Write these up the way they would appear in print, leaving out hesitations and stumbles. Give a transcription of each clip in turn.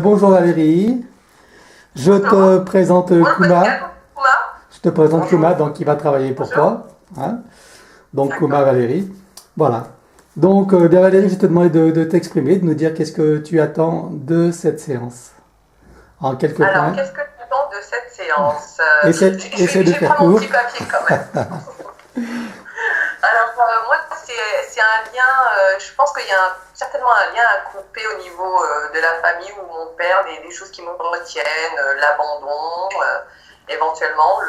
Bonjour Valérie, je te Bonjour. présente Bonjour Kuma. Pascal. Thomas. Je te présente Kuma, Bonjour. donc qui va travailler pour Bonjour. toi, hein. Donc Kuma D'accord. Valérie. Voilà. Donc bien Valérie, je te demande de t'exprimer, de nous dire qu'est-ce que tu attends de cette séance. En quelques Alors, points. qu'est-ce que tu penses de cette séance? Essaie de Je vais faire prendre mon court. petit papier quand même. Alors, moi, c'est un lien, je pense qu'il y a certainement un lien à couper au niveau de la famille ou mon père, des choses qui me retiennent, l'abandon, éventuellement,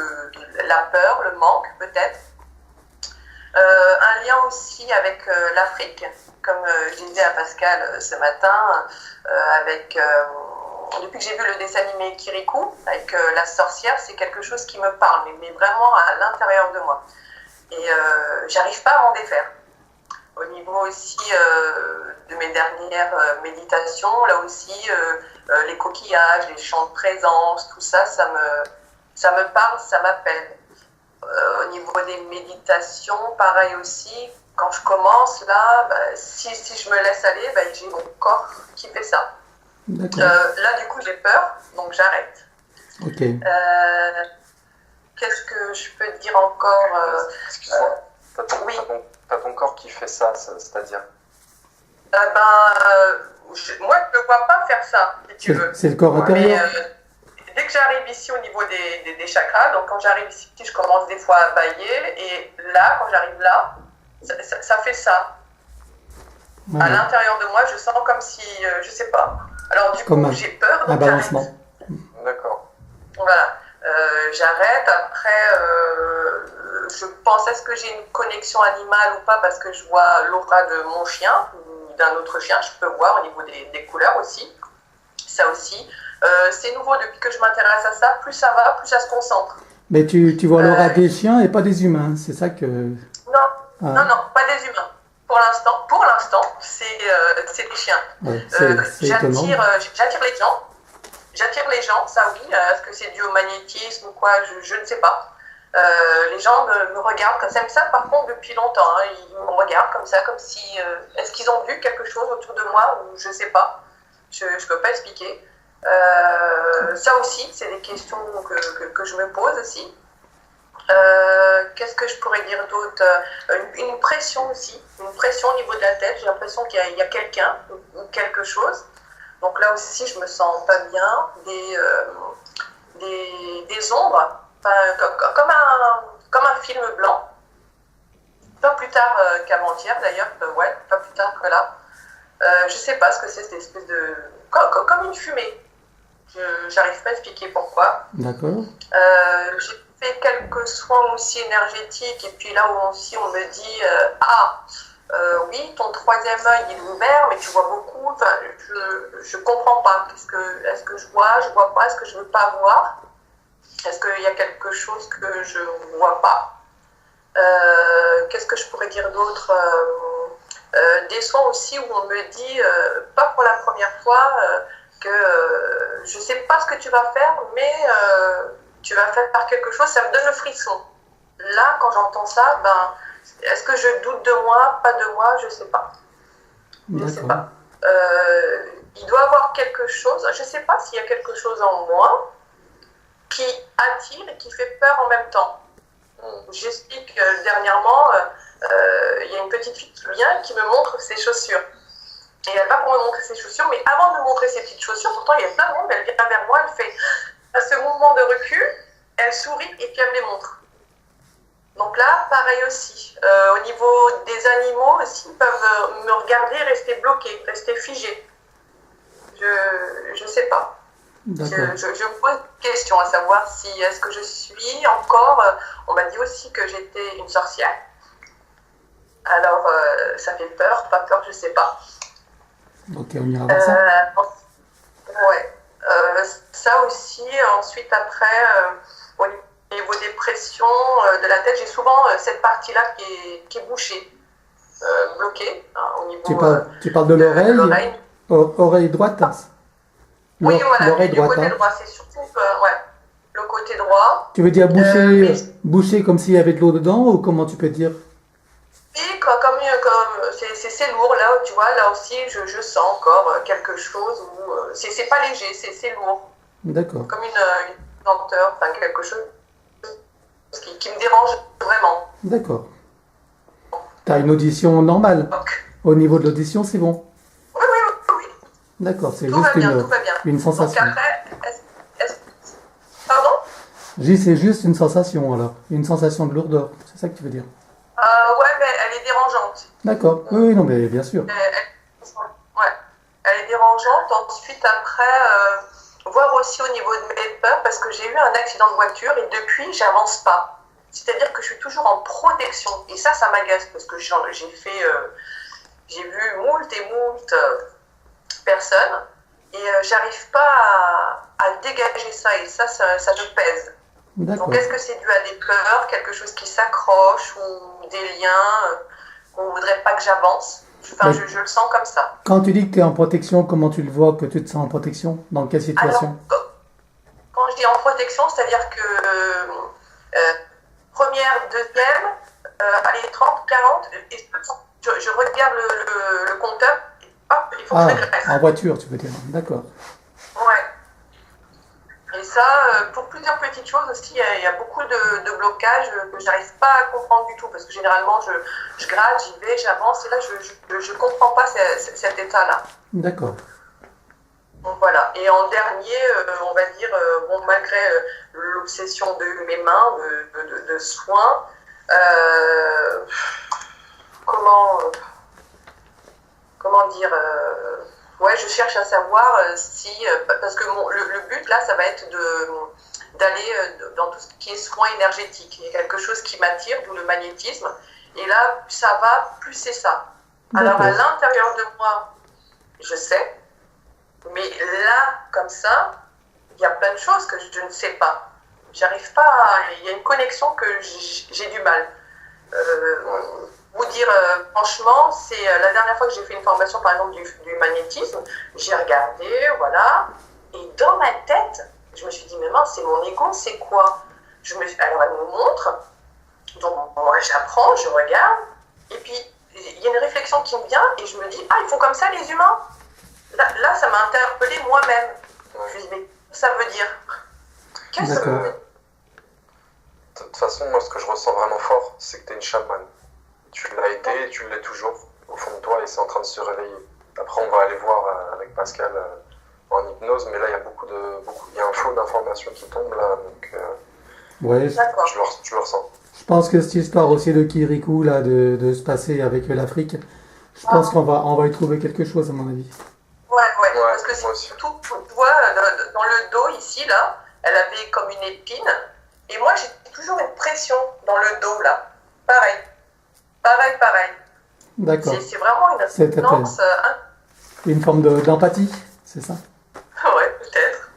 la peur, le manque peut-être. Un lien aussi avec l'Afrique, comme je disais à Pascal ce matin, avec depuis que j'ai vu le dessin animé Kirikou avec la sorcière, c'est quelque chose qui me parle, mais vraiment à l'intérieur de moi. Et j'arrive pas à m'en défaire. Au niveau aussi de mes dernières méditations, là aussi, les coquillages, les chants de présence, tout ça, ça me parle, ça m'appelle. Au niveau des méditations, pareil aussi, quand je commence, là, si je me laisse aller, j'ai mon corps qui fait ça. D'accord. Là, du coup, j'ai peur, donc j'arrête. Ok. Qu'est-ce que je peux te dire encore Excuse-moi, Oui. T'as ton corps qui fait ça, c'est-à-dire? Moi, je ne vois pas faire ça, si tu veux. C'est le corps Mais intérieur. dès que j'arrive ici au niveau des chakras, donc quand j'arrive ici, je commence des fois à bailler, et là, quand j'arrive là, ça fait ça. À Voilà. l'intérieur de moi, je sens comme si, je sais pas. Alors du Comme coup, j'ai peur, un donc j'arrête. balancement. D'accord. Voilà. J'arrête. Après, je pense, est-ce que j'ai une connexion animale ou pas, parce que je vois l'aura de mon chien ou d'un autre chien, je peux voir au niveau des couleurs aussi. Ça aussi. C'est nouveau depuis que je m'intéresse à ça. Plus ça va, plus ça se concentre. Mais tu vois l'aura des chiens et pas des humains, c'est ça que... Non, Ah. non, pas des humains. Pour l'instant, c'est des chiens. Ouais, c'est étonnant. J'attire les gens. J'attire les gens, ça oui. Est-ce que c'est dû au magnétisme ou quoi, je ne sais pas. Les gens me regardent comme ça. Par contre, depuis longtemps, hein, ils me regardent comme ça, comme si... est-ce qu'ils ont vu quelque chose autour de moi ou je ne sais pas. Je ne peux pas expliquer. Ça aussi, c'est des questions que je me pose aussi. Qu'est-ce que je pourrais dire d'autre? Une pression aussi, une pression au niveau de la tête. J'ai l'impression qu'il y a quelqu'un ou quelque chose. Donc là aussi, je me sens pas bien. Des ombres, comme un film blanc. Pas plus tard qu'avant-hier d'ailleurs, ouais, pas plus tard que là. Je sais pas ce que c'est, cette espèce de... Comme une fumée. J'arrive pas à expliquer pourquoi. D'accord. J'ai fait quelques soins aussi énergétiques, et puis là où aussi on me dit oui, ton troisième œil il est ouvert, mais tu vois beaucoup. Enfin, je comprends pas. Est-ce que je vois pas, est-ce que je veux pas voir? Est-ce qu'il y a quelque chose que je vois pas? Qu'est-ce que je pourrais dire d'autre? Des soins aussi où on me dit, pas pour la première fois, que je sais pas ce que tu vas faire, mais tu vas faire quelque chose, ça me donne le frisson. Là, quand j'entends ça, est-ce que je doute de moi, pas de moi, je sais pas. Je sais D'accord. pas. Il doit y avoir quelque chose, je sais pas s'il y a quelque chose en moi qui attire et qui fait peur en même temps. J'explique dernièrement, il y a une petite fille qui vient et qui me montre ses chaussures. Et elle va pour me montrer ses chaussures, mais avant de me montrer ses petites chaussures, pourtant il y a plein de monde, elle vient vers moi, elle fait à ce mouvement de recul, elle sourit et puis elle me les montre. Donc là, pareil aussi. Au niveau des animaux aussi, ils peuvent me regarder, rester bloqués, rester figés. Je sais pas. D'accord. Je me pose une question à savoir si est-ce que je suis encore... on m'a dit aussi que j'étais une sorcière. Alors, ça fait peur, pas peur, je sais pas. Ok, on ira voir ça. Ouais. Ça aussi, ensuite après, au niveau des pressions de la tête, j'ai souvent cette partie-là qui est bouchée, bloquée, hein, au niveau Tu parles de de l'oreille, l'oreille. oreille droite. Oui, voilà, L'oreille du droite, côté hein. droit, c'est surtout ouais, le côté droit. Tu veux dire Mais boucher comme s'il y avait de l'eau dedans ou comment tu peux dire? et comme c'est lourd, là, tu vois, là aussi, je sens encore quelque chose où c'est pas léger, c'est lourd. D'accord. Comme une lenteur, enfin quelque chose qui me dérange vraiment. D'accord. Tu as une audition normale. Donc, Au niveau de l'audition, c'est bon. oui. D'accord, c'est Tout juste va bien, tout va bien. une sensation. Donc après, pardon? C'est juste une sensation, alors. Une sensation de lourdeur. C'est ça que tu veux dire. Ouais, mais elle est dérangeante. D'accord. Oui, non, mais bien sûr. Ouais, elle est dérangeante. Ensuite, après, voir aussi au niveau de mes peurs, parce que j'ai eu un accident de voiture et depuis, j'avance pas. C'est-à-dire que je suis toujours en protection. Et ça m'agace parce que j'ai vu moult et moult personnes et j'arrive pas à dégager ça et ça me pèse. D'accord. Donc, est-ce que c'est dû à des peurs, quelque chose qui s'accroche ou des liens qu'on voudrait pas que j'avance? Enfin, je le sens comme ça. Quand tu dis que tu es en protection, comment tu le vois que tu te sens en protection? Dans quelle situation? Alors, quand je dis en protection, c'est-à-dire que première, deuxième, allez, 30, 40, et je regarde le compteur, et hop, il faut que je régresse. En voiture, tu veux dire. D'accord. Ouais. Et ça, pour plusieurs petites choses aussi, il y a beaucoup de blocages que j'arrive pas à comprendre du tout, parce que généralement, je gratte, j'y vais, j'avance, et là, je comprends pas cet état-là. D'accord. Donc voilà. Et en dernier, on va dire, bon, malgré l'obsession de mes mains, de soins, comment dire, ouais, je cherche à savoir si, parce que le but là, ça va être d'aller dans tout ce qui est soins énergétiques. Il y a quelque chose qui m'attire, d'où le magnétisme. Et là, plus ça va, plus c'est ça. Alors à l'intérieur de moi, je sais, mais là, comme ça, il y a plein de choses que je ne sais pas. J'arrive pas il y a une connexion que j'ai du mal. Vous dire franchement, c'est la dernière fois que j'ai fait une formation par exemple du magnétisme, j'ai regardé, voilà, et dans ma tête, je me suis dit, mais mince, c'est mon ego, c'est quoi? Alors elle me montre, donc moi j'apprends, je regarde, et puis il y a une réflexion qui me vient, et je me dis, ah, ils font comme ça les humains? Là ça m'a interpellée moi-même. Je me suis dit, mais ça veut dire? Qu'est-ce que ça veut dire? De toute façon, moi, ce que je ressens vraiment fort, c'est que tu es une chamane. Tu l'as été et tu l'es toujours au fond de toi et c'est en train de se réveiller. Après, on va aller voir avec Pascal en hypnose, mais là, il y a il y a un flot d'informations qui tombe là, donc ouais, je le ressens. Je pense que cette histoire aussi de Kirikou, là, de se passer avec l'Afrique, je pense qu'on va y trouver quelque chose, à mon avis. Ouais, parce que c'est tout, tu vois, dans le dos, ici, là, elle avait comme une épine, et moi, j'ai toujours une pression dans le dos, là. Pareil. D'accord. C'est vraiment une résonance. Une forme d'empathie, c'est ça? Ouais, peut-être.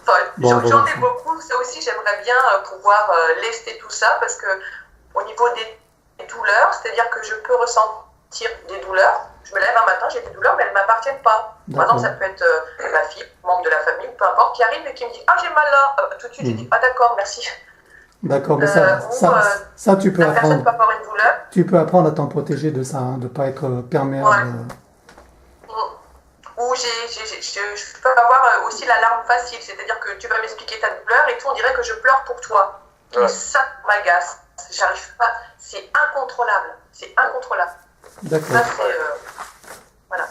Enfin, j'en ai beaucoup. Ça aussi, j'aimerais bien pouvoir lester tout ça parce que au niveau des douleurs, c'est-à-dire que je peux ressentir des douleurs. Je me lève un matin, j'ai des douleurs, mais elles ne m'appartiennent pas. Par exemple, ça peut être ma fille, membre de la famille, ou peu importe, qui arrive et qui me dit « Ah, j'ai mal là !» Tout de suite, je dis « Ah, d'accord, merci. » D'accord, mais ça tu peux la apprendre. Personne peut avoir une douleur. Tu peux apprendre à t'en protéger de ça, hein, de ne pas être perméable. Ou je peux avoir aussi la larme facile, c'est-à-dire que tu vas m'expliquer ta douleur et tout, on dirait que je pleure pour toi. Ouais. Et ça m'agace. J'arrive pas. C'est incontrôlable. D'accord. Ça, c'est, voilà.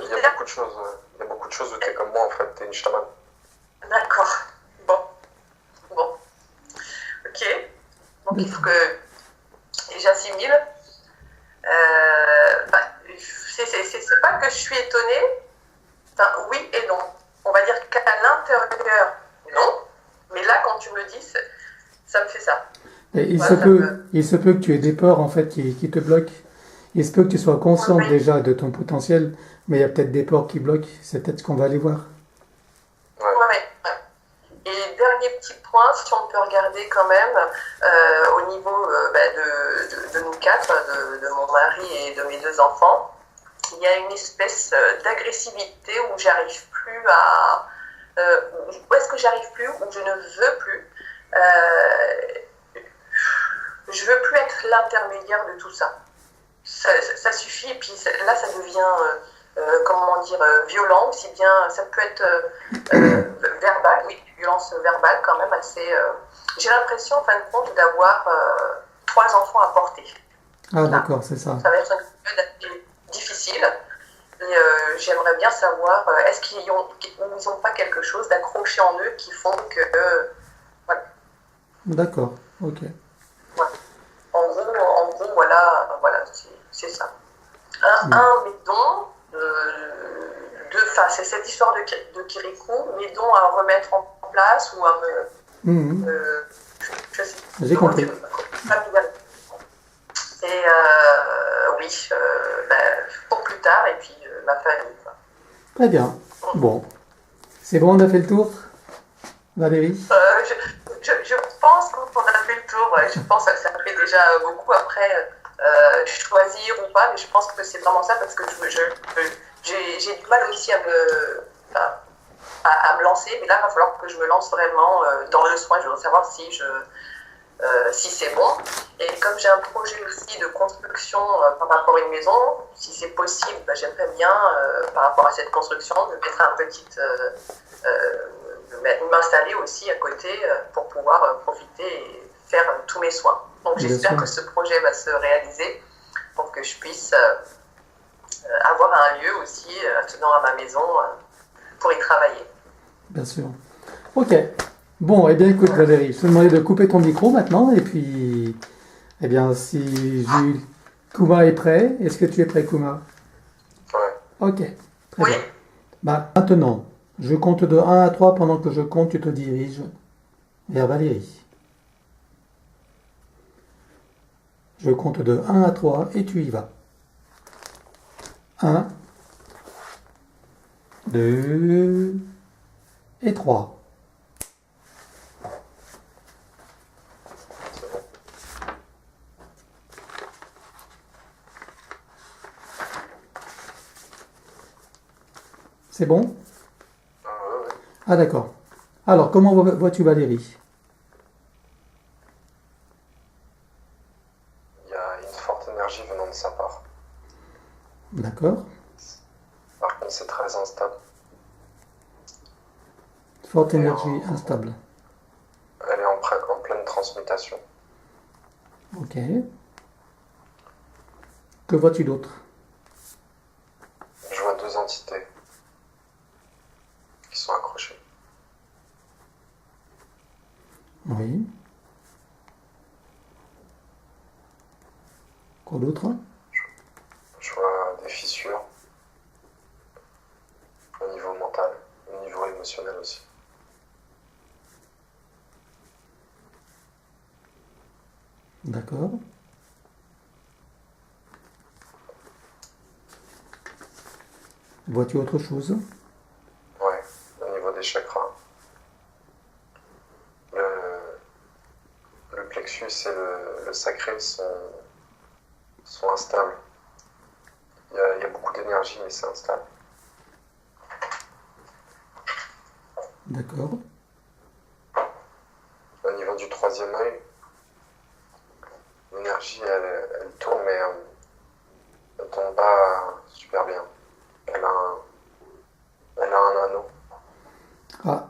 Il y a beaucoup de choses. Il y a beaucoup de choses où tu es comme moi, en fait. Tu es une chamane. D'accord. Bon. Ok. Donc, il faut que j'assimile. C'est pas que je suis étonnée. Enfin, oui et non. On va dire qu'à l'intérieur, non. Mais là, quand tu me le dis, ça me fait ça. Et il se peut que tu aies des peurs, en fait, qui te bloquent. Il se peut que tu sois consciente déjà de ton potentiel, mais il y a peut-être des peurs qui bloquent. C'est peut-être ce qu'on va aller voir. Ouais. Et dernier petit point, si on peut regarder quand même, au niveau de nous quatre, de mon mari et de mes deux enfants, il y a une espèce d'agressivité où j'arrive plus à... où est-ce que j'arrive plus, où je ne veux plus. Je veux plus être l'intermédiaire de tout ça. ça suffit. Et puis là, ça devient, comment dire, violent, aussi bien, ça peut être verbal, oui, violence verbale quand même assez. J'ai l'impression, en fin de compte, d'avoir 3 enfants à porter. Ah, Là. d'accord, c'est ça. Ça va être une période assez difficile. Et j'aimerais bien savoir, est-ce qu'ils n'ont pas quelque chose d'accroché en eux qui font que. Voilà. D'accord, ok. Ouais. En gros, voilà c'est ça. Mettons, c'est cette histoire de Kirikou, mettons à remettre en place ou à Mhm. je sais J'ai compris. Et oui, pour plus tard, et puis ma famille. Quoi. Très bien. Bon. C'est bon, on a fait le tour, Valérie? Je pense qu'on a fait le tour. Ouais. Je pense que ça fait déjà beaucoup. Après, choisir ou pas, mais je pense que c'est vraiment ça parce que j'ai du mal aussi à me lancer. Mais là, il va falloir que je me lance vraiment dans le soin. Je veux savoir si c'est bon. Et comme j'ai un projet aussi de construction par rapport à une maison, si c'est possible, j'aimerais bien, par rapport à cette construction, me mettre un petit. M'installer aussi à côté pour pouvoir profiter et faire tous mes soins. Donc j'espère que ce projet va se réaliser pour que je puisse avoir un lieu aussi attenant à ma maison pour y travailler. Bien sûr. Ok. Bon, eh bien écoute Valérie, je te demandais de couper ton micro maintenant et puis, eh bien si Jules, Kuma est prêt, est-ce que tu es prêt Kuma? Ouais. Ok, très bien. Bah, maintenant, je compte de 1 à 3 pendant que je compte, tu te diriges vers Valérie. Je compte de 1 à 3 et tu y vas. 1, 2 et 3. C'est bon? Ah d'accord. Alors, comment vois-tu Valérie? Il y a une forte énergie venant de sa part. D'accord. Par contre, c'est très instable. Forte énergie instable. Elle est en pleine transmutation. Ok. Que vois-tu d'autre? Je vois 2 entités qui sont accrochées. Oui. Quoi d'autre? Je vois des fissures au niveau mental, au niveau émotionnel aussi. D'accord. Vois-tu autre chose? Ouais, au niveau des chakras. Le plexus et le sacré sont instables. Il y a beaucoup d'énergie, mais c'est instable. D'accord. Au niveau du 3e œil, l'énergie, elle tourne, mais elle ne tombe pas super bien. Elle a un anneau. Ah,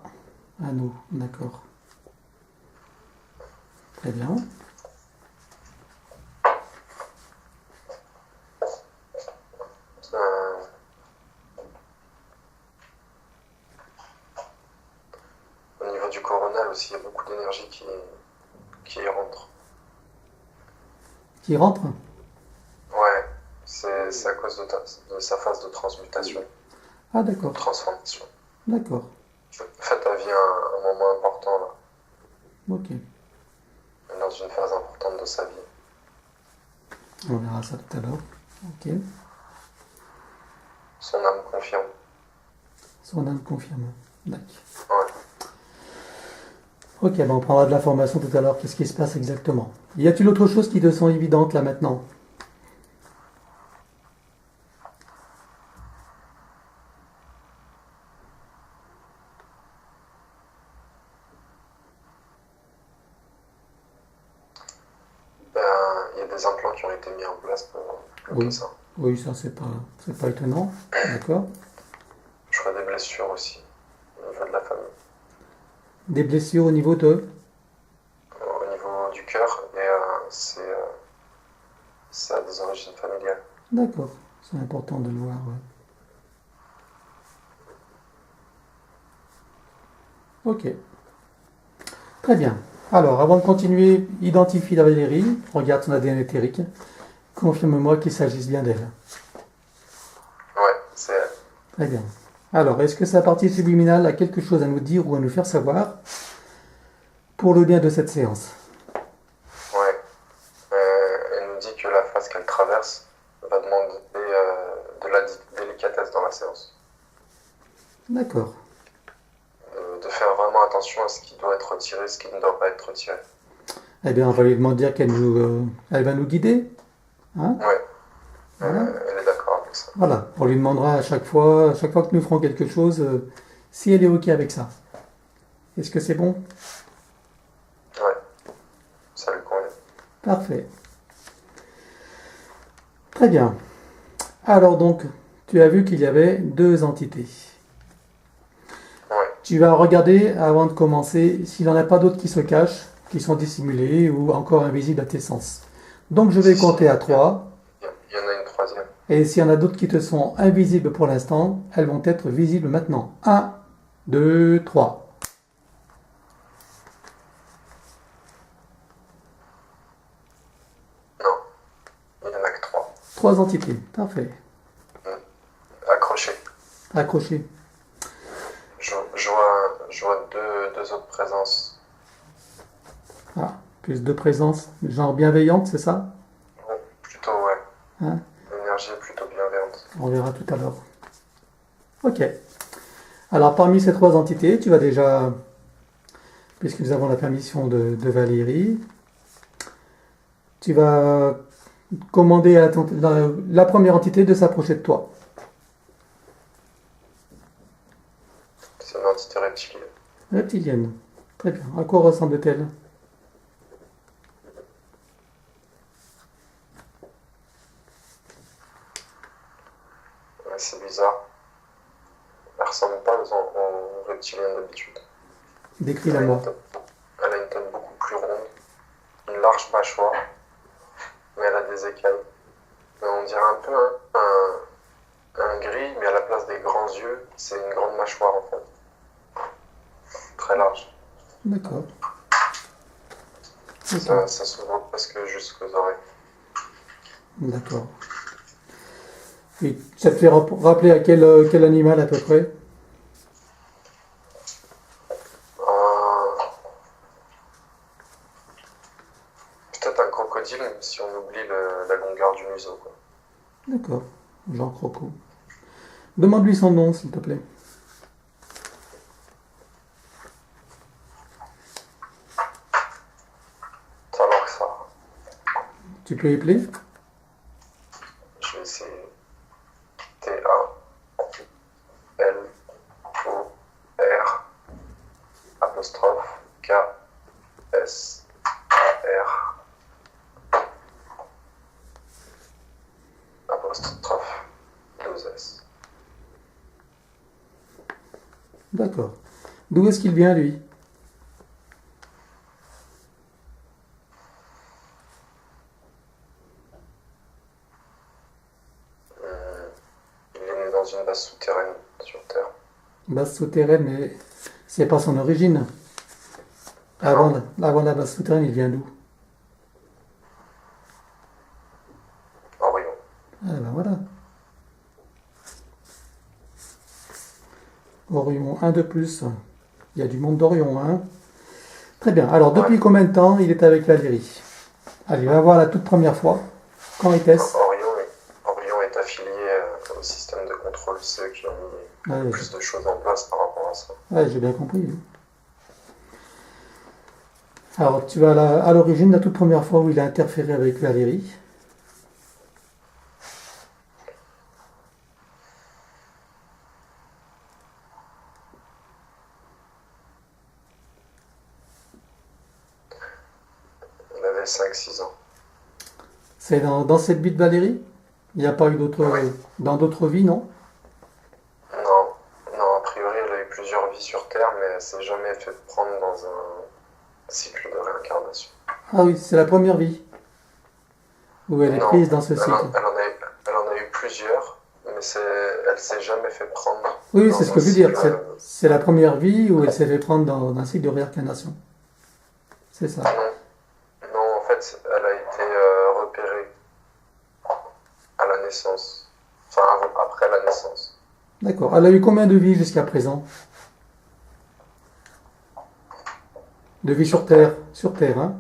anneau, d'accord. Très bien. Au niveau du coronal aussi, il y a beaucoup d'énergie qui y rentre. Qui rentre? Ouais, c'est à cause de sa phase de transmutation, Ah, de d'accord. transformation. D'accord. En fait, elle vit un moment important là, Ok. dans une phase importante de sa vie. On verra ça tout à l'heure. Ok. Son âme confirme. Son âme confirme. D'accord. Ouais. Ok, ben on prendra de l'information tout à l'heure. Qu'est-ce qui se passe exactement? Y a-t-il autre chose qui te sont évidentes là maintenant? Ben, il y a des implants qui ont été mis en place pour bloquer Oui. ça. Oui, ça, c'est pas étonnant. D'accord. J'aurais des blessures aussi au niveau de la famille. Des blessures au niveau de... Au niveau du cœur, et c'est à des origines familiales. D'accord. C'est important de le voir. Ouais. Ok. Très bien. Alors, avant de continuer, identifie la Valérie, regarde son ADN éthérique, confirme-moi qu'il s'agisse bien d'elle. Ouais, c'est elle. Très bien. Alors, est-ce que sa partie subliminale a quelque chose à nous dire ou à nous faire savoir pour le bien de cette séance? Ouais. Elle nous dit que la phase qu'elle traverse va demander de la délicatesse dans la séance. D'accord. De faire vraiment attention à ce qui doit être retiré, ce qui ne doit pas être retiré. Eh bien, on va lui demander elle va nous guider. Hein? Ouais, Voilà. elle est d'accord avec ça. Voilà. On lui demandera à chaque fois que nous ferons quelque chose, si elle est OK avec ça. Est-ce que c'est bon? Ouais, ça lui convient. Parfait. Très bien. Alors donc, tu as vu qu'il y avait deux entités. Ouais, Tu vas regarder avant de commencer s'il n'y en a pas d'autres qui se cachent, qui sont dissimulés ou encore invisibles à tes sens. Donc je vais compter à 3. il y en a une troisième. Et s'il y en a d'autres qui te sont invisibles pour l'instant, elles vont être visibles maintenant. 1, 2, 3. Non, il n'y en a que trois. 3 entités. Parfait. Accrochées. Accroché. Je vois deux autres présences. Ah, plus de présence. Genre bienveillante, c'est ça? Bon, plutôt, ouais. Hein? L'énergie est plutôt bienveillante. On verra tout à l'heure. Ok. Alors parmi ces 3 entités, tu vas déjà, puisque nous avons la permission de Valérie, tu vas commander à la première entité de s'approcher de toi. C'est une entité reptilienne. Reptilienne. Très bien. À quoi ressemble-t-elle? Ouais, c'est bizarre. Elle ressemble pas aux reptiliennes d'habitude. Décris-la moi. Elle a une tête beaucoup plus ronde, une large mâchoire, mais elle a des écailles. Mais on dirait un peu un gris, mais à la place des grands yeux, c'est une grande mâchoire en fait. Très large. D'accord. Ça s'ouvre presque jusqu'aux oreilles. D'accord. Et ça te fait rappeler à quel animal à peu près? Peut-être un crocodile, si on oublie la longueur du museau, quoi. D'accord. Genre croco. Demande-lui son nom, s'il te plaît. Ça alors que ça. Tu peux épeler? Je vais essayer. T-A-L-O-R apostrophe K-S-A-R apostrophe 2S. D'accord. D'où est-ce qu'il vient, lui? Il est né dans une base souterraine sur Terre. Base souterraine, mais c'est pas son origine. Avant la base souterraine, il vient d'où? Orion. Ah ben voilà. Orion, un de plus. Il y a du monde d'Orion, hein? Très bien. Alors, depuis combien de temps il est avec Valérie? Allez, va voir la toute première fois. Quand était-ce? Orion est affilié au système de contrôle. C'est eux qui ont mis Ouais, plus de choses en place par rapport à ça. ouais, j'ai bien compris. Alors, tu vas à l'origine, la toute première fois où il a interféré avec Valérie. Il avait 5-6 ans. C'est dans cette vie de Valérie? Il n'y a pas eu d'autres... Oui. Dans d'autres vies, non? Non, non, a priori, elle a eu plusieurs vies sur Terre, mais elle s'est jamais fait prendre dans un cycle de réincarnation. Ah oui, c'est la première vie où elle est Non, prise dans ce cycle. elle en a eu plusieurs, mais elle s'est jamais fait prendre Oui, c'est ce dans que un je veux dire. cycle. C'est la première vie où elle s'est fait prendre dans un cycle de réincarnation. C'est ça. Non, non, en fait, elle a été repérée à la naissance. Enfin, après la naissance. D'accord. Elle a eu combien de vies jusqu'à présent? De vies sur Terre? Sur Terre, hein?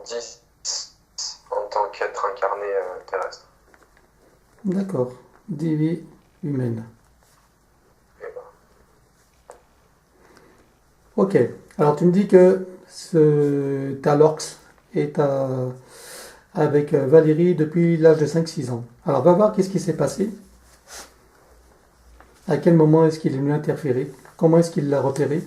10 en tant qu'être incarné terrestre. D'accord. 10 vies humaines. Et ben, Ok. Alors tu me dis que ta Lorx est avec Valérie depuis l'âge de 5-6 ans. Alors va voir qu'est-ce qui s'est passé. À quel moment est-ce qu'il est venu interférer? Comment est-ce qu'il l'a repéré?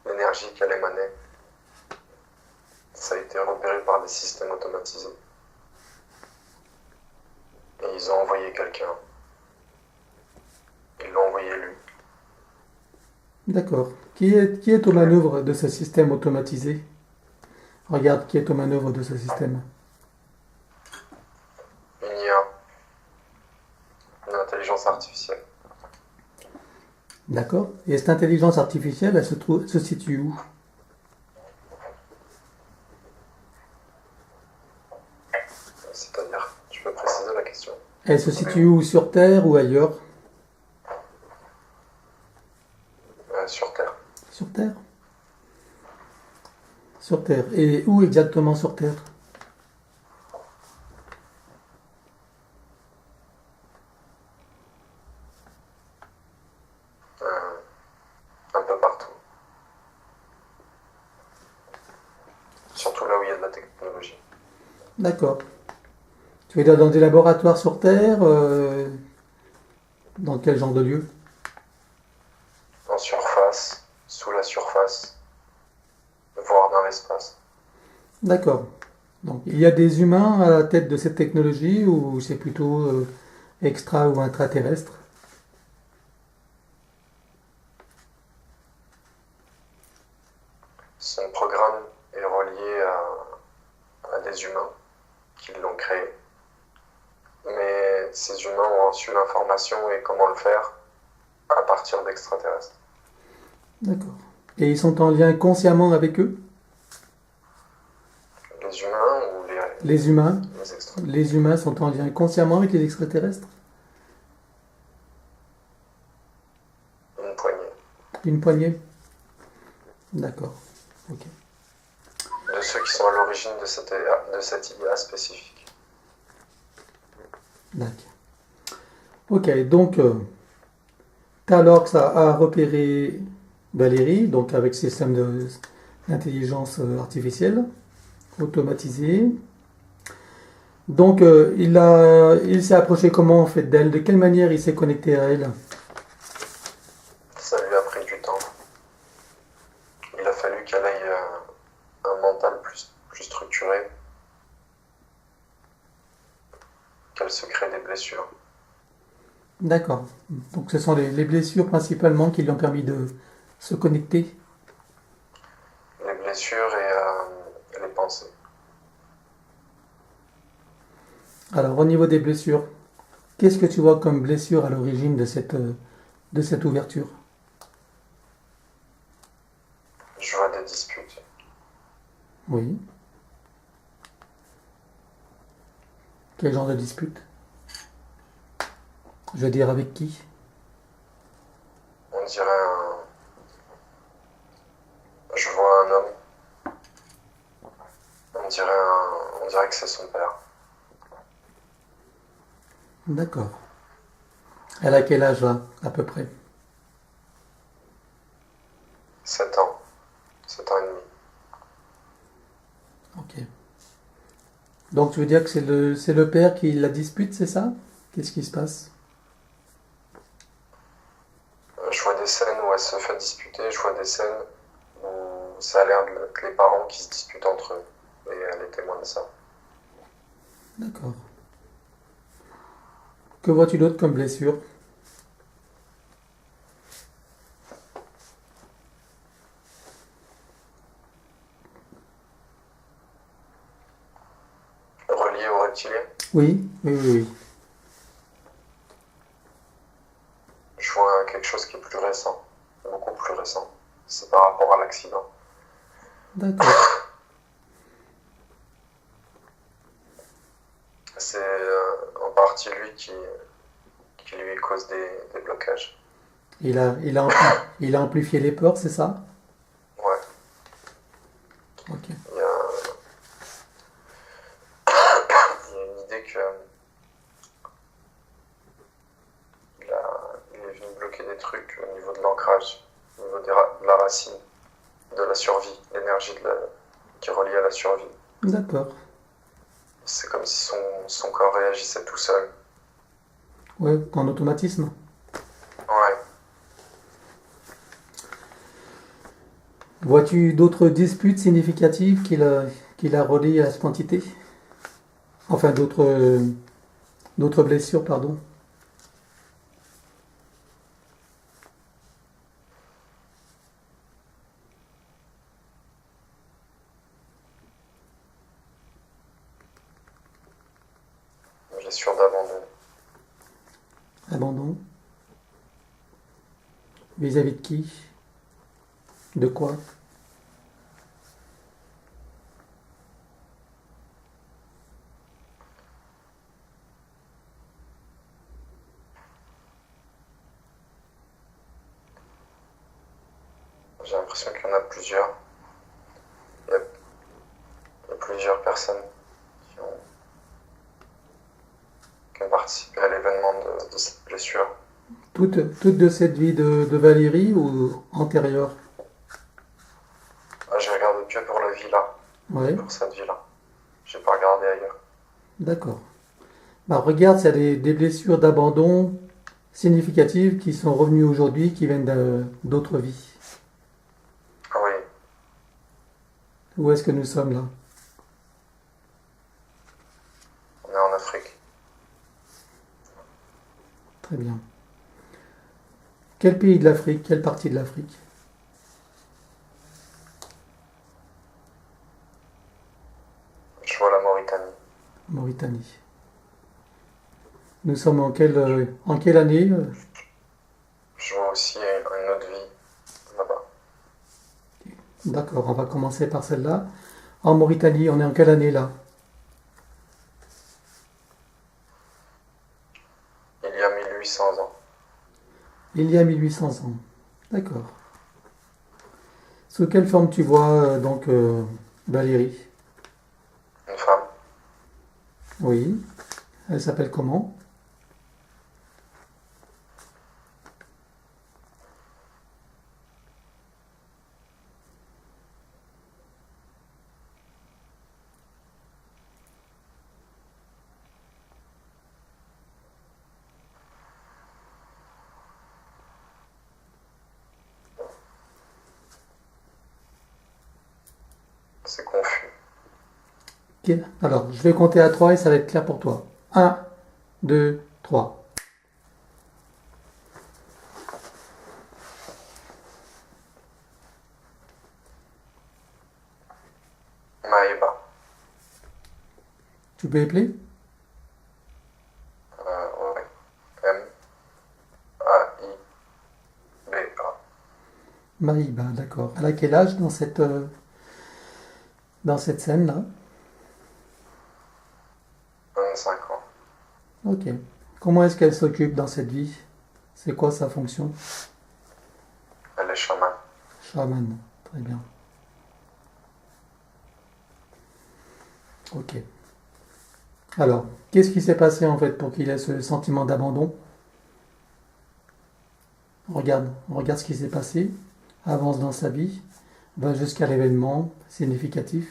l'énergie qu'elle émanait, ça a été repéré par des systèmes automatisés. Et ils ont envoyé quelqu'un. Ils l'ont envoyé lui. D'accord. Qui est aux manœuvres de ce système automatisé? Regarde qui est aux manœuvres de ce système. Une IA, une intelligence artificielle. D'accord. Et cette intelligence artificielle, elle se situe où? C'est-à-dire, tu peux préciser la question? Elle se situe où? Sur Terre ou ailleurs? Sur Terre. Sur Terre? Sur Terre. Et où exactement sur Terre? Un peu partout. Surtout là où il y a de la technologie. D'accord. Tu veux dire dans des laboratoires sur Terre? Dans quel genre de lieu? En surface, sous la surface, voire dans l'espace. D'accord. Donc il y a des humains à la tête de cette technologie ou c'est plutôt extra ou intraterrestre? Son programme est relié à des humains qui l'ont créé. Mais ces humains ont reçu l'information et comment le faire à partir d'extraterrestres. D'accord. Et ils sont en lien consciemment avec eux? Les humains ou Les humains? les extra? Les humains sont en lien consciemment avec les extraterrestres? Une poignée. Une poignée? D'accord. Ok. De ceux qui sont à l'origine de cette IA spécifique. D'accord. Ok, donc Talox a repéré Valérie, donc avec système d'intelligence artificielle automatisé. Donc il s'est approché comment en fait d'elle? De quelle manière il s'est connecté à elle? Ça lui a pris du temps. Il a fallu qu'elle ait un mental plus structuré, qu'elle se crée des blessures. D'accord. Donc ce sont les blessures principalement qui lui ont permis de se connecter. Les blessures et les pensées. Alors au niveau des blessures, qu'est-ce que tu vois comme blessure à l'origine de cette ouverture? Je vois des disputes. Oui. Quel genre de dispute? Je veux dire avec qui? On dirait Je vois un homme. On dirait que c'est son père. D'accord. Elle a quel âge là, à peu près? 7 ans. 7 ans et demi. Ok. Donc tu veux dire que c'est le père qui la dispute, c'est ça? Qu'est-ce qui se passe? elle se fait disputer, je vois des scènes où ça a l'air d'être les parents qui se disputent entre eux. Et elle est témoin de ça. D'accord. Que vois-tu d'autre comme blessure? Relié au reptilien, Oui, oui, oui, oui. je vois quelque chose qui est plus récent, beaucoup plus récent. C'est par rapport à l'accident. D'accord. C'est en partie lui qui lui cause des blocages. Il a amplifié les peurs, c'est ça? Ouais, Ok. il y a une idée que il est venu bloquer des trucs au niveau de l'ancrage, au niveau de la racine, de la survie, l'énergie qui est reliée à la survie. D'accord. C'est comme si son corps réagissait tout seul. Ouais, en automatisme. Ouais. Vois-tu d'autres disputes significatives qu'il a reliées à cette entité? Enfin, d'autres blessures, pardon. Blessure d'abandon. Abandon. Vis-à-vis de qui? De quoi? J'ai l'impression qu'il y en a plusieurs. Il y a plusieurs personnes qui ont, qui ont participé à l'événement de cette blessure. Toute de cette vie de Valérie ou antérieure? Ah, j'ai regardé que pour la vie-là, Ouais, pour cette vie-là. J'ai pas regardé ailleurs. d'accord. Bah, regarde, s'il y a des blessures d'abandon significatives qui sont revenues aujourd'hui, qui viennent d'autres vies. Ah oui, Où est-ce que nous sommes là? on est en Afrique. Très bien. Quel pays de l'Afrique? Quelle partie de l'Afrique? Je vois la Mauritanie. Mauritanie. Nous sommes en quelle année? Je vois aussi une autre vie là-bas. D'accord, on va commencer par celle-là. En Mauritanie, on est en quelle année là? Il y a 1800 ans. Il y a 1800 ans. D'accord. Sous quelle forme tu vois Valérie? Une femme. Oui. Elle s'appelle comment? C'est confus. Ok. Alors, je vais compter à 3 et ça va être clair pour toi. Un, 2, 3. Maëba. Tu peux appeler? Ouais. M-A-I-B-A. Maïba, d'accord. Elle a quel âge dans cette scène-là? 25 ans. Ok. Comment est-ce qu'elle s'occupe dans cette vie? C'est quoi sa fonction? Elle est chamane. Chaman. Très bien. Ok. Alors, qu'est-ce qui s'est passé en fait pour qu'il ait ce sentiment d'abandon? Regarde ce qui s'est passé. Avance dans sa vie. Va jusqu'à l'événement significatif.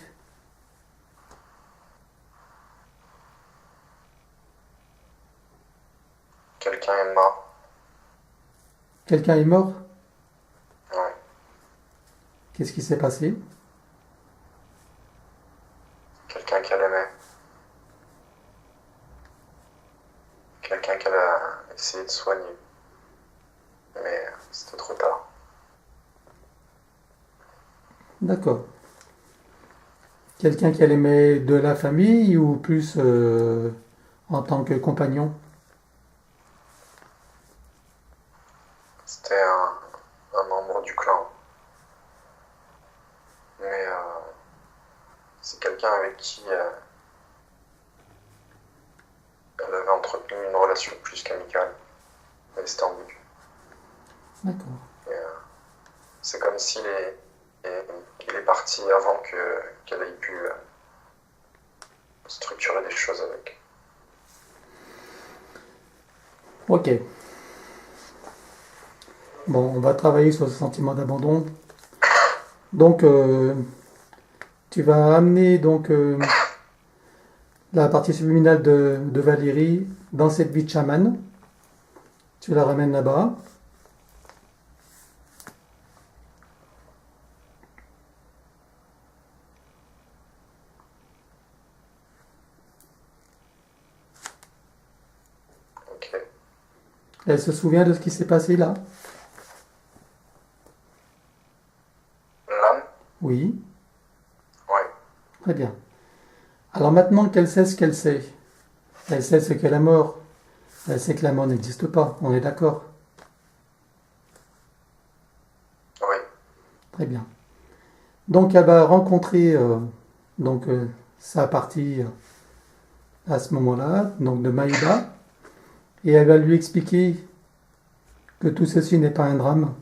Quelqu'un est mort. Quelqu'un est mort? Qu'est-ce qui s'est passé? Quelqu'un qu'elle aimait. Quelqu'un qu'elle a essayé de soigner. Mais c'était trop tard. D'accord. Quelqu'un qu'elle aimait de la famille ou plus en tant que compagnon? C'était un membre du clan. Mais c'est quelqu'un avec qui elle avait entretenu une relation plus qu'amicale. Mais c'était ambigu. D'accord. Et, c'est comme s'il il est parti avant qu'elle ait pu structurer des choses avec. Ok. Bon, on va travailler sur ce sentiment d'abandon. Donc, tu vas amener donc la partie subliminale de Valérie dans cette vie de chaman. Tu la ramènes là-bas. Ok. Elle se souvient de ce qui s'est passé là? L'âme? Oui. Ouais. Très bien. Alors maintenant qu'elle sait ce qu'elle sait, elle sait ce qu'est la mort, elle sait que la mort n'existe pas, on est d'accord? Oui. Très bien. Donc elle va rencontrer donc, sa partie à ce moment-là, donc de Maïba, et elle va lui expliquer que tout ceci n'est pas un drame,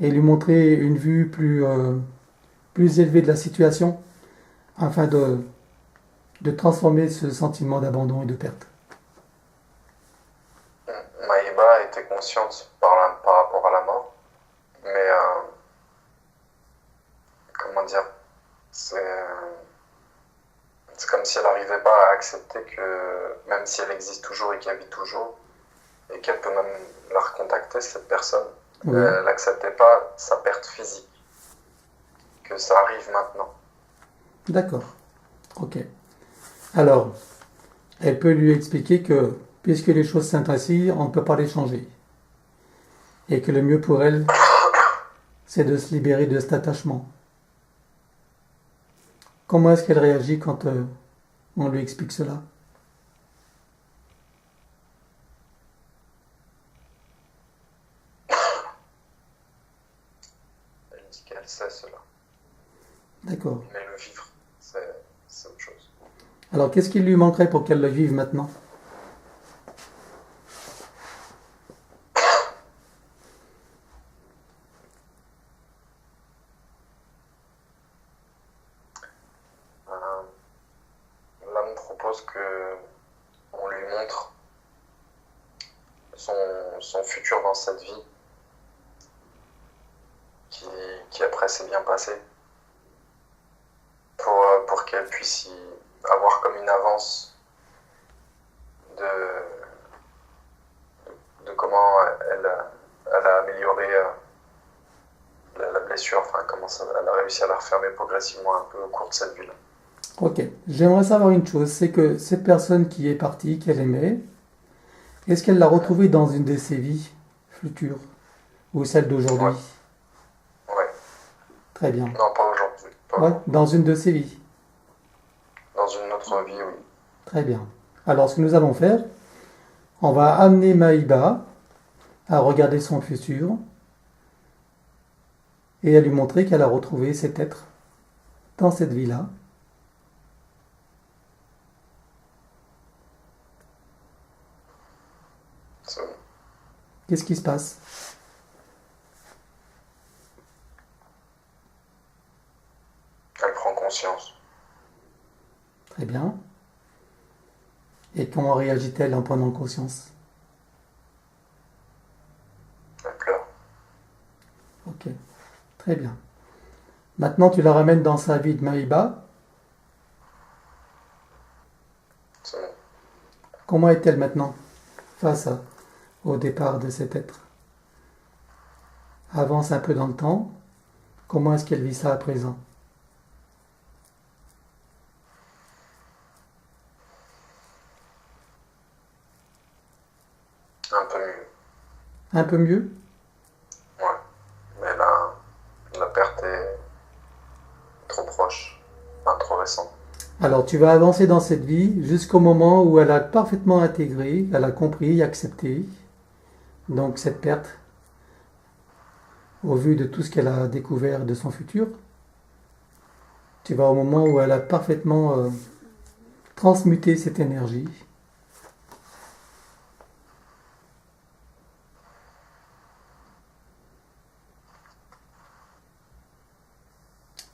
et lui montrer une vue plus élevée de la situation, afin de transformer ce sentiment d'abandon et de perte. Maïba était consciente par rapport à la mort, mais comment dire, c'est comme si elle n'arrivait pas à accepter que même si elle existe toujours et qu'elle vit toujours, et qu'elle peut même la recontacter, cette personne, Oui. elle n'acceptait pas sa perte physique, que ça arrive maintenant. D'accord. Ok. Alors, elle peut lui expliquer que puisque les choses sont ainsi, on ne peut pas les changer. Et que le mieux pour elle, c'est de se libérer de cet attachement. Comment est-ce qu'elle réagit quand on lui explique cela? Elle dit qu'elle sait cela, D'accord. mais le vivre, c'est autre chose. Alors, qu'est-ce qui lui manquerait pour qu'elle le vive maintenant? L'âme propose que on lui montre son futur dans cette vie, qui après s'est bien passé, pour qu'elle puisse y avoir comme une avance de comment elle a amélioré la blessure, enfin comment elle a réussi à la refermer progressivement un peu au cours de cette vie-là. Ok. J'aimerais savoir une chose, c'est que cette personne qui est partie, qu'elle aimait, est-ce qu'elle l'a retrouvée dans une de ses vies futures ou celle d'aujourd'hui? Ouais. Très bien. Non, pas aujourd'hui. Pas Ouais, dans une de ses vies. dans une autre vie, oui. Très bien. Alors, ce que nous allons faire, on va amener Maïba à regarder son futur et à lui montrer qu'elle a retrouvé cet être dans cette vie-là. C'est bon. Qu'est-ce qui se passe? Elle prend conscience. Très bien. Et comment réagit-elle en prenant conscience? Elle pleure. Ok. Très bien. Maintenant, tu la ramènes dans sa vie de Maïba. C'est bon. Comment est-elle maintenant face au départ de cet être? avance un peu dans le temps, comment est-ce qu'elle vit ça à présent? Un peu mieux. Un peu mieux? Ouais. Mais la perte est trop proche. Enfin, trop récente. Alors tu vas avancer dans cette vie jusqu'au moment où elle a parfaitement intégré, elle a compris, accepté, donc cette perte, au vu de tout ce qu'elle a découvert de son futur. Tu vas au moment où elle a parfaitement transmuté cette énergie.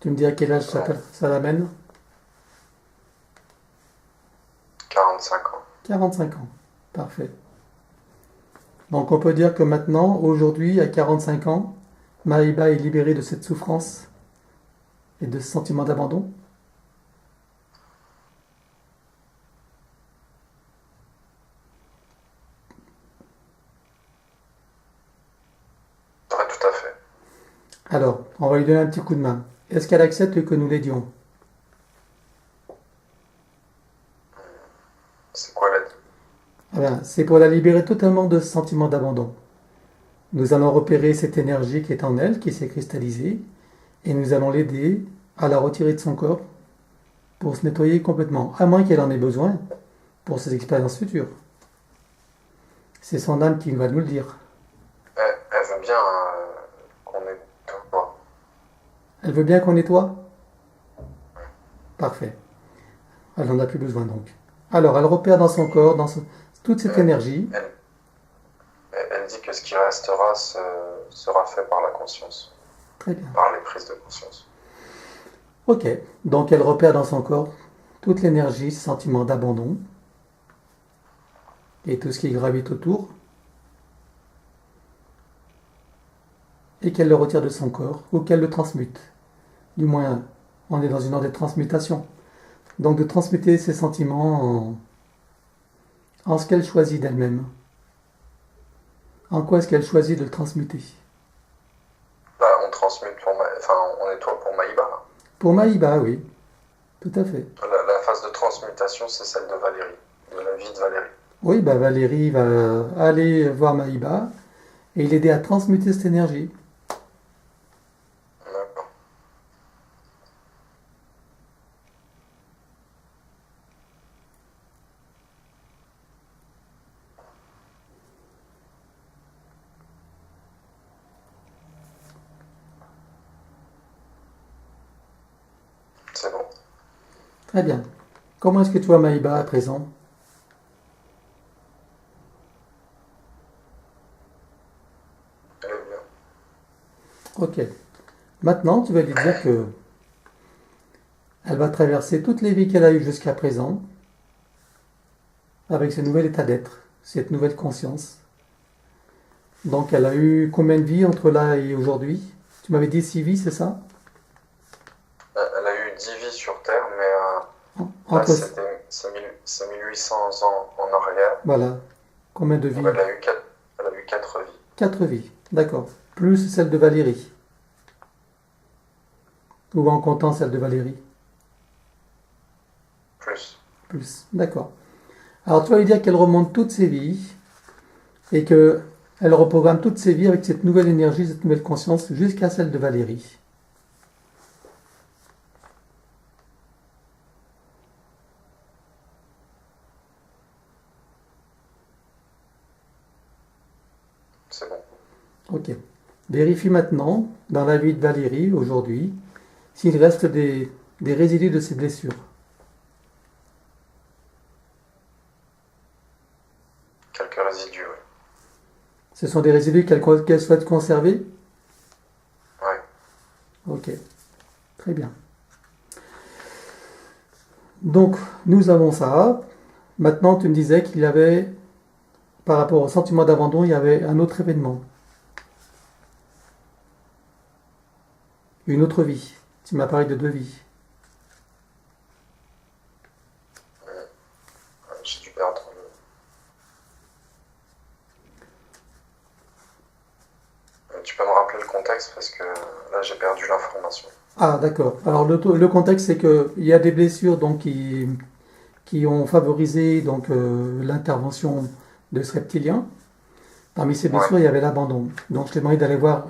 Tu me dis à quel âge ça l'amène? 45 ans. 45 ans. Parfait. Donc on peut dire que maintenant, aujourd'hui, à 45 ans, Maïba est libérée de cette souffrance et de ce sentiment d'abandon. Ouais, tout à fait. Alors, on va lui donner un petit coup de main. Est-ce qu'elle accepte que nous l'aidions? C'est quoi l'aide? Eh bien, c'est pour la libérer totalement de ce sentiment d'abandon. Nous allons repérer cette énergie qui est en elle, qui s'est cristallisée, et nous allons l'aider à la retirer de son corps pour se nettoyer complètement, à moins qu'elle en ait besoin pour ses expériences futures. C'est son âme qui va nous le dire. Elle veut bien qu'on nettoie. Elle veut bien qu'on nettoie? Parfait. Elle n'en a plus besoin donc. Alors, elle repère dans son corps, toute cette énergie. Elle dit que ce qui restera sera fait par la conscience, Très bien. par les prises de conscience. Ok. Donc, elle repère dans son corps toute l'énergie, ce sentiment d'abandon et tout ce qui gravite autour. Et qu'elle le retire de son corps ou qu'elle le transmute. Du moins, on est dans une ordre de transmutation. Donc, de transmuter ces sentiments en ce qu'elle choisit d'elle-même. En quoi est-ce qu'elle choisit de le transmuter? Bah, on transmute on nettoie pour Maïba. Pour Maïba, oui. Tout à fait. La phase de transmutation, c'est celle de Valérie, de la vie de Valérie. Oui, bah Valérie va aller voir Maïba et l'aider à transmuter cette énergie. D'accord. C'est bon. Très bien. Comment est-ce que tu vois Maïba à présent? Elle est bien. Ok. Maintenant, tu vas lui dire que elle va traverser toutes les vies qu'elle a eues jusqu'à présent avec ce nouvel état d'être, cette nouvelle conscience. Donc, elle a eu combien de vies entre là et aujourd'hui? Tu m'avais dit 6 vies, c'est ça? Elle a eu 10 vies sur Terre, mais là, Entre... c'est 1800 ans en arrière. Voilà. Combien de vies? Donc elle a eu 4 vies. 4 vies, d'accord. Plus celle de Valérie. Ou en comptant celle de Valérie? Plus, d'accord. Alors tu vas lui dire qu'elle remonte toutes ses vies et qu'elle reprogramme toutes ses vies avec cette nouvelle énergie, cette nouvelle conscience jusqu'à celle de Valérie. C'est bon. Ok. Vérifie maintenant, dans la vie de Valérie, aujourd'hui, s'il reste des résidus de ses blessures. Quelques résidus, oui. Ce sont des résidus qu'elle souhaite conserver? Oui. Ok. Très bien. Donc, nous avons ça. Maintenant, tu me disais qu'il y avait, par rapport au sentiment d'abandon, il y avait un autre événement. Une autre vie. Tu m'as parlé de 2 vies. J'ai dû perdre tu peux me rappeler le contexte parce que là j'ai perdu l'information. Ah, d'accord. Alors, le contexte, c'est qu'il y a des blessures donc, qui ont favorisé donc, l'intervention de ce reptilien. Parmi ces blessures, Ouais, il y avait l'abandon. Donc, je t'ai demandé d'aller voir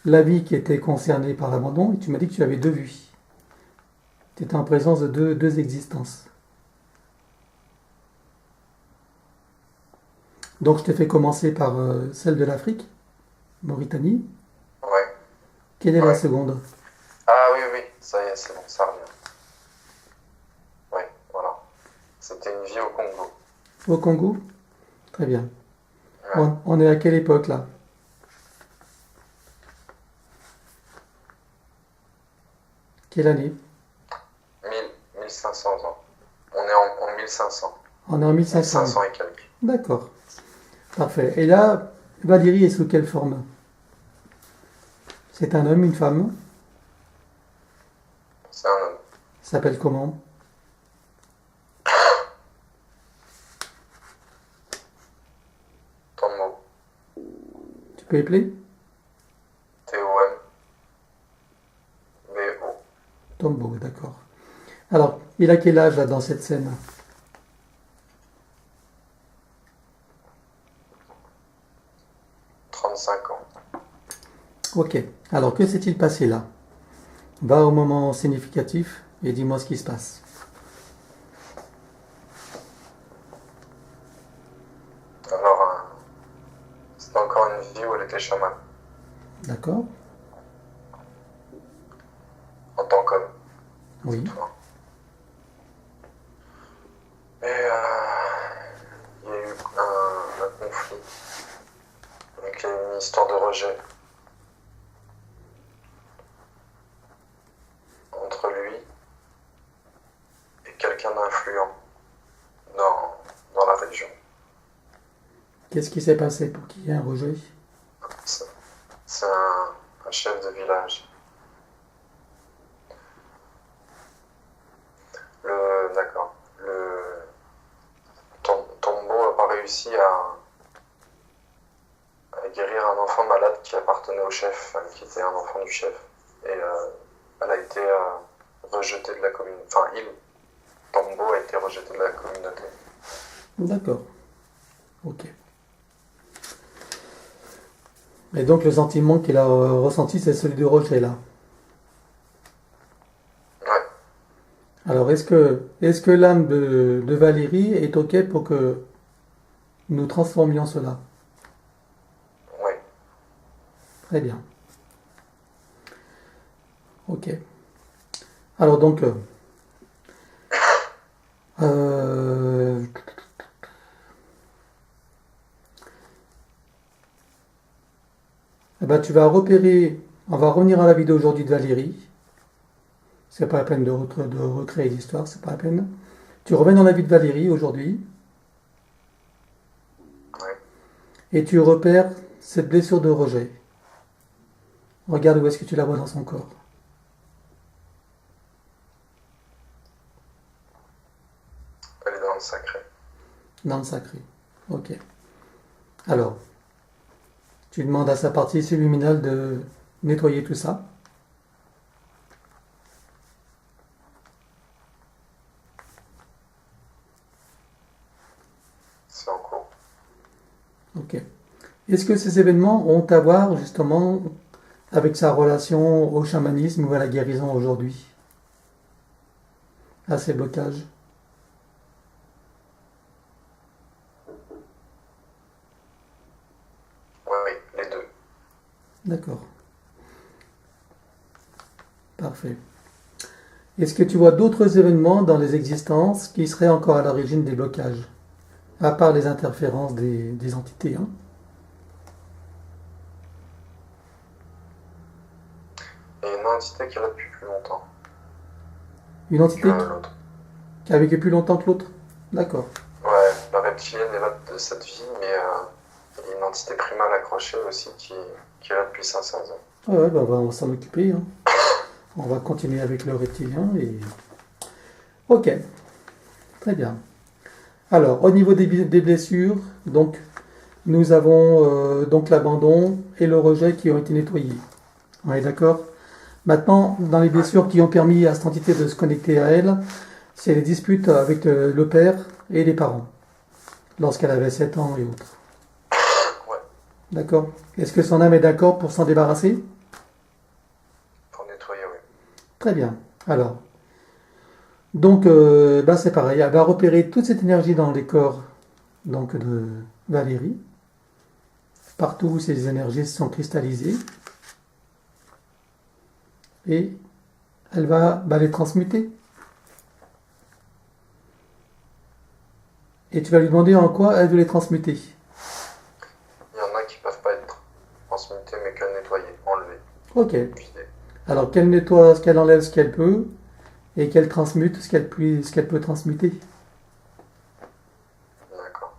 la vie qui était concernée par l'abandon et tu m'as dit que tu avais deux vies. Tu étais en présence de deux existences. Donc, je t'ai fait commencer par celle de l'Afrique, Mauritanie. ouais, Quelle est la ouais. seconde? Ah oui, oui, ça y est, c'est bon, ça revient. Ouais, voilà. C'était une vie au Congo. Au Congo? Très bien. Ouais, On est à quelle époque là? Quelle année? 1500 ans. On est en 1500. On est en 1500. 1500 et quelques. D'accord. Parfait. Et là, Valérie est sous quelle forme? C'est un homme, une femme? C'est un homme. Il s'appelle comment? Tombo. Tu peux épeler? Tombo. Tombo, d'accord. Alors, il a quel âge là dans cette scène? 35 ans. Ok. Alors, que s'est-il passé là? Va au moment significatif et dis-moi ce qui se passe. Alors, c'était encore une vie où elle était chaman, D'accord? en tant qu'homme, Oui. cette fois. Et il y a eu un conflit. Donc, il y a eu une histoire de rejet entre lui et quelqu'un d'influent dans la région. Qu'est-ce qui s'est passé pour qu'il y ait un rejet? C'est un chef de village. D'accord. Tombo n'a pas réussi à guérir un enfant malade qui appartenait au chef, qui était un enfant du chef. Et elle a été rejetée de la communauté. Enfin, Tombo a été rejeté de la communauté. D'accord. Ok. Et donc le sentiment qu'il a ressenti, c'est celui du rejet là. Ouais, Alors est-ce que l'âme de Valérie est ok pour que nous transformions cela? ouais. Très bien. Ok. Alors donc, euh, eh ben, tu vas repérer, on va revenir à la vidéo aujourd'hui de Valérie. C'est pas la peine de recréer l'histoire, c'est pas la peine. Tu reviens dans la vie de Valérie aujourd'hui Ouais. et tu repères cette blessure de rejet. Regarde où est-ce que tu la vois dans son corps. Elle est dans le sacré. Dans le sacré. Ok. Alors, tu demandes à sa partie subliminale de nettoyer tout ça. C'est en cours. Ok. Est-ce que ces événements ont à voir justement avec sa relation au chamanisme ou à la guérison aujourd'hui? À ces blocages? Oui, les deux. D'accord. Parfait. Est-ce que tu vois d'autres événements dans les existences qui seraient encore à l'origine des blocages? À part les interférences des entités, hein? Et une entité qui est là depuis plus longtemps Une entité que l'autre. qui a vécu plus longtemps que l'autre? D'accord. Ouais, la reptilienne est là de cette vie, mais il y a une entité primale accrochée aussi qui est là depuis 500 ans. Ouais, bah, on va s'en occuper, hein. On va continuer avec le reptilien et... Ok, très bien. Alors, au niveau des blessures, donc, nous avons donc l'abandon et le rejet qui ont été nettoyés. On est d'accord? Maintenant, dans les blessures qui ont permis à cette entité de se connecter à elle, c'est les disputes avec le père et les parents, lorsqu'elle avait 7 ans et autres. Ouais, D'accord? Est-ce que son âme est d'accord pour s'en débarrasser? pour nettoyer, oui. Très bien. Alors, donc, c'est pareil. Elle va repérer toute cette énergie dans les corps donc, de Valérie, partout où ces énergies se sont cristallisées, et elle va les transmuter. Et tu vas lui demander en quoi elle veut les transmuter. Il y en a qui peuvent pas être transmutés, mais que nettoyer, enlever. Ok. Vider. Alors qu'elle nettoie, ce qu'elle enlève, ce qu'elle peut, et qu'elle transmute ce qu'elle peut transmuter. D'accord.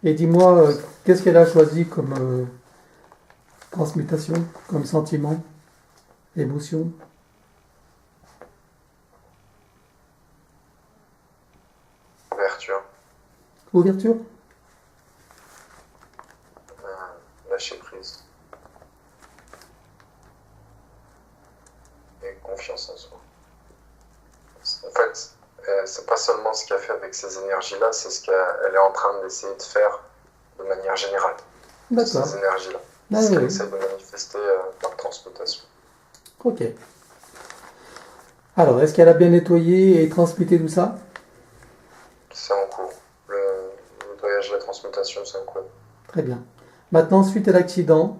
Et dis-moi, qu'est-ce qu'elle a choisi comme transmutation, comme sentiment, émotion? Ouverture, Ouverture? lâcher prise. Et confiance en soi. En fait, c'est pas seulement ce qu'elle fait avec ces énergies-là, c'est ce qu'elle est en train d'essayer de faire de manière générale. D'accord. Ces énergies-là. Ah, Ce qu'elle oui. essaie de manifester par transmutation. Ok. Alors, est-ce qu'elle a bien nettoyé et transmuté tout ça? C'est en cours. Le nettoyage de la transmutation, c'est en cours. Très bien. Maintenant, suite à l'accident,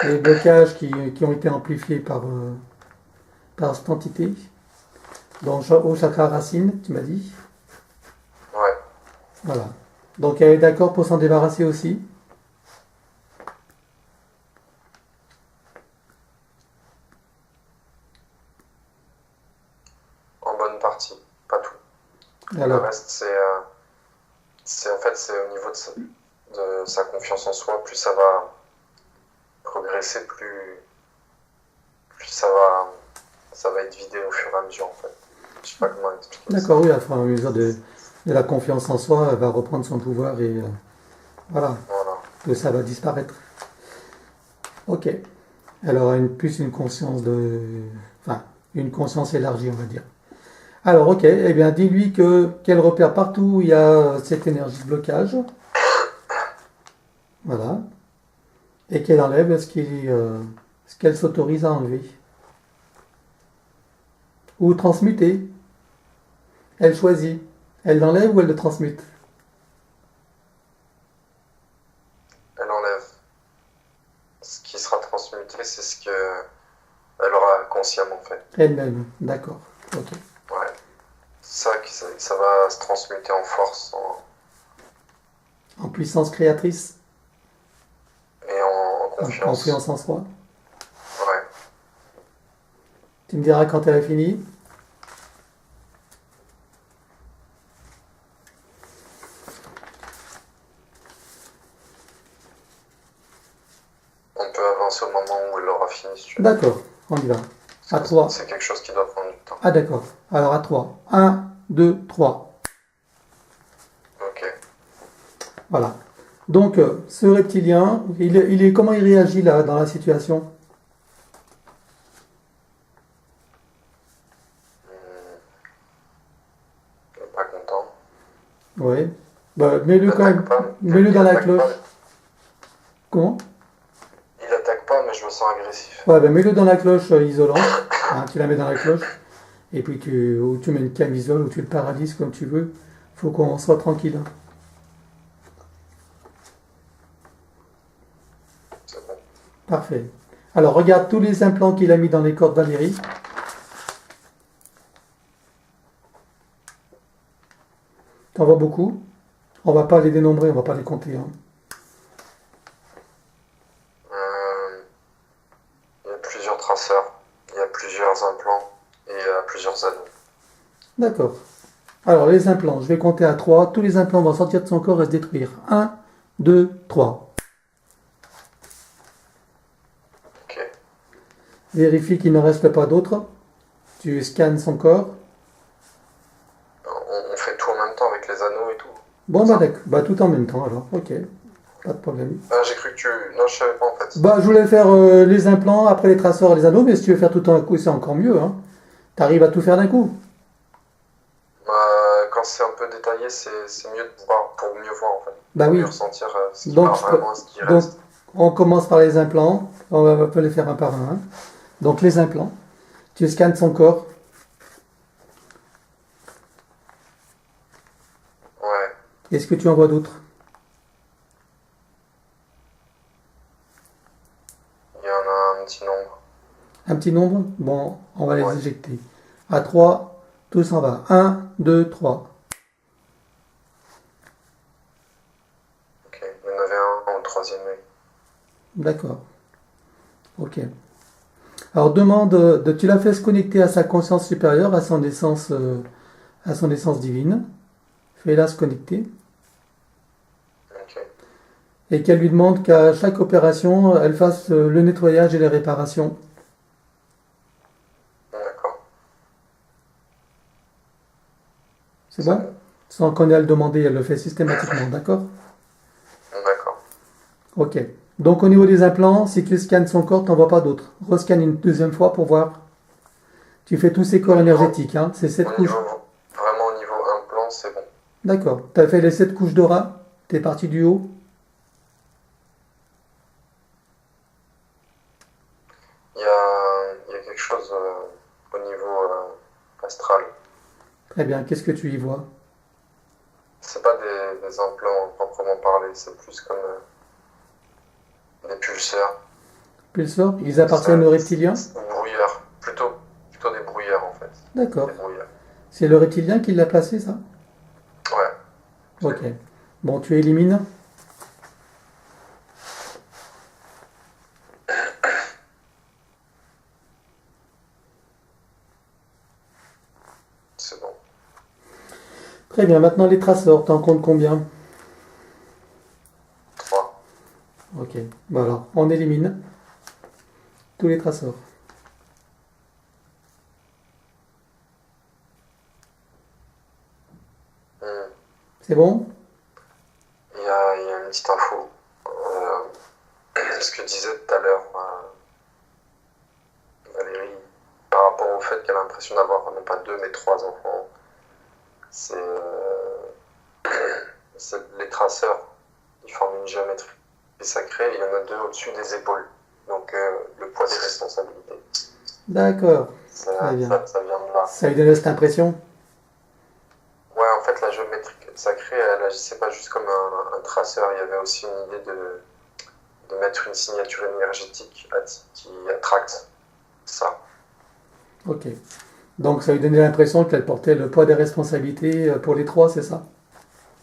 les blocages qui ont été amplifiés par cette entité, donc au chakra racine, tu m'as dit. Ouais. Voilà. Donc elle est d'accord pour s'en débarrasser aussi. En bonne partie, pas tout. Le Alors, reste, c'est en fait, c'est au niveau de sa confiance en soi, plus ça va progresser, plus ça va être vidé au fur et à mesure, en fait. Je sais pas comment expliquer ça. d'accord, oui, à fur et à mesure de la confiance en soi, elle va reprendre son pouvoir et voilà, Voilà. tout ça va disparaître. Ok. Elle aura plus une conscience enfin, une conscience élargie, on va dire. Alors, ok, eh bien, dis-lui qu'elle repère partout où il y a cette énergie de blocage. Voilà. Et qu'elle enlève ce qu'elle s'autorise à enlever. Ou transmuter. Elle choisit. Elle l'enlève ou elle le transmute. Elle enlève. Ce qui sera transmuté, c'est ce que elle aura consciemment fait. Elle-même. D'accord. Ok. Ouais. Ça va se transmuter en force En puissance créatrice. et en En confiance. confiance en soi. Ouais. Tu me diras quand elle a fini. On peut avancer au moment où elle aura fini, si tu veux. D'accord. On y va. À 3. C'est quelque chose qui doit prendre du temps. Ah d'accord. Alors à 3. 1, 2, 3. Ok. Voilà. Donc ce reptilien, comment il réagit là dans la situation? Pas content. Oui. Mets-le quand Attaque même. pas. Mets-le Il dans la attaque cloche. pas. Comment? Il attaque pas, mais je me sens agressif. Ouais, mets-le dans la cloche isolante. Hein, tu la mets dans la cloche. Et puis ou tu mets une camisole ou tu le paralyses comme tu veux. Faut qu'on soit tranquille. Hein. C'est bon. Parfait. Alors regarde tous les implants qu'il a mis dans les cordes Valérie. T'en vois beaucoup. On va pas les dénombrer, on va pas les compter. Hein. Il y a plusieurs traceurs, il y a plusieurs implants et il y a plusieurs anneaux. D'accord. Alors les implants, je vais compter à 3. Tous les implants vont sortir de son corps et se détruire. 1, 2, 3. Ok. Vérifie qu'il ne reste pas d'autres. Tu scannes son corps. On fait tout en même temps avec les anneaux et tout. Bon, bah Ça. d'accord. Bah tout en même temps alors. Ok. Pas de problème. Ah, j'ai cru que tu... Non, je savais pas en fait. Bah je voulais faire les implants, après les traceurs et les anneaux, mais si tu veux faire tout d'un coup, c'est encore mieux, hein. T'arrives à tout faire d'un coup. Quand c'est un peu détaillé, c'est mieux de voir, pour mieux voir en fait. Bah Pour mieux oui. ressentir ce qui Donc, part vraiment et ce qui donc reste. on commence par les implants. On peut les faire un par un, hein. Donc les implants. Tu scannes son corps. Ouais, Est-ce que tu en vois d'autres? il y en a un petit nombre. Un petit nombre? Bon, on va les Ouais, éjecter. À 3, tout s'en va. Un, 2, 3. ok. Il y en avait un au troisième œil. D'accord. Ok. Alors demande, tu l'as fait se connecter à sa conscience supérieure, à son essence divine. Fais-la se connecter. Ok, Et qu'elle lui demande qu'à chaque opération, elle fasse le nettoyage et les réparations. d'accord. C'est C'est bon? bon. Sans qu'on ait à le demander, elle le fait systématiquement, d'accord? D'accord. Ok. Donc au niveau des implants, si tu scannes son corps, t'en vois pas d'autres. Rescanne une deuxième fois pour voir. Tu fais tous ces corps Au niveau, énergétiques, hein. C'est au 7 couches. niveau, vraiment au niveau implant, c'est bon. D'accord. Tu as fait les 7 couches d'aura. T'es parti du haut. Il y a quelque chose au niveau astral. Très bien. Qu'est-ce que tu y vois? C'est pas des implants proprement parlé, c'est plus comme des pulseurs. Pulsar, ils appartiennent aux reptiliens? Ou brouilleurs. Plutôt des brouilleurs en fait. Des D'accord. brouilleurs. C'est le reptilien qui l'a placé, ça? Ouais, Ok. Bon, tu élimines. c'est bon. Très bien. Maintenant, les traceurs. T'en comptes combien? 3. Ok. Bon, alors, on élimine tous les traceurs. C'est bon? Il y a une petite info. Ce que disait tout à l'heure Valérie, par rapport au fait qu'elle a l'impression d'avoir non pas 2 mais 3 enfants, c'est les traceurs. Ils forment une géométrie sacrée et il y en a 2 au-dessus des épaules. Donc le poids des responsabilités. D'accord. Ça, Très bien. ça vient de là. Ça lui donne cette impression? Ouais, en fait, la géométrie sacrée, elle agissait pas juste comme un traceur. Il y avait aussi une idée de mettre une signature énergétique qui attracte ça. Ok. Donc, ça lui donnait l'impression qu'elle portait le poids des responsabilités pour les trois, c'est ça?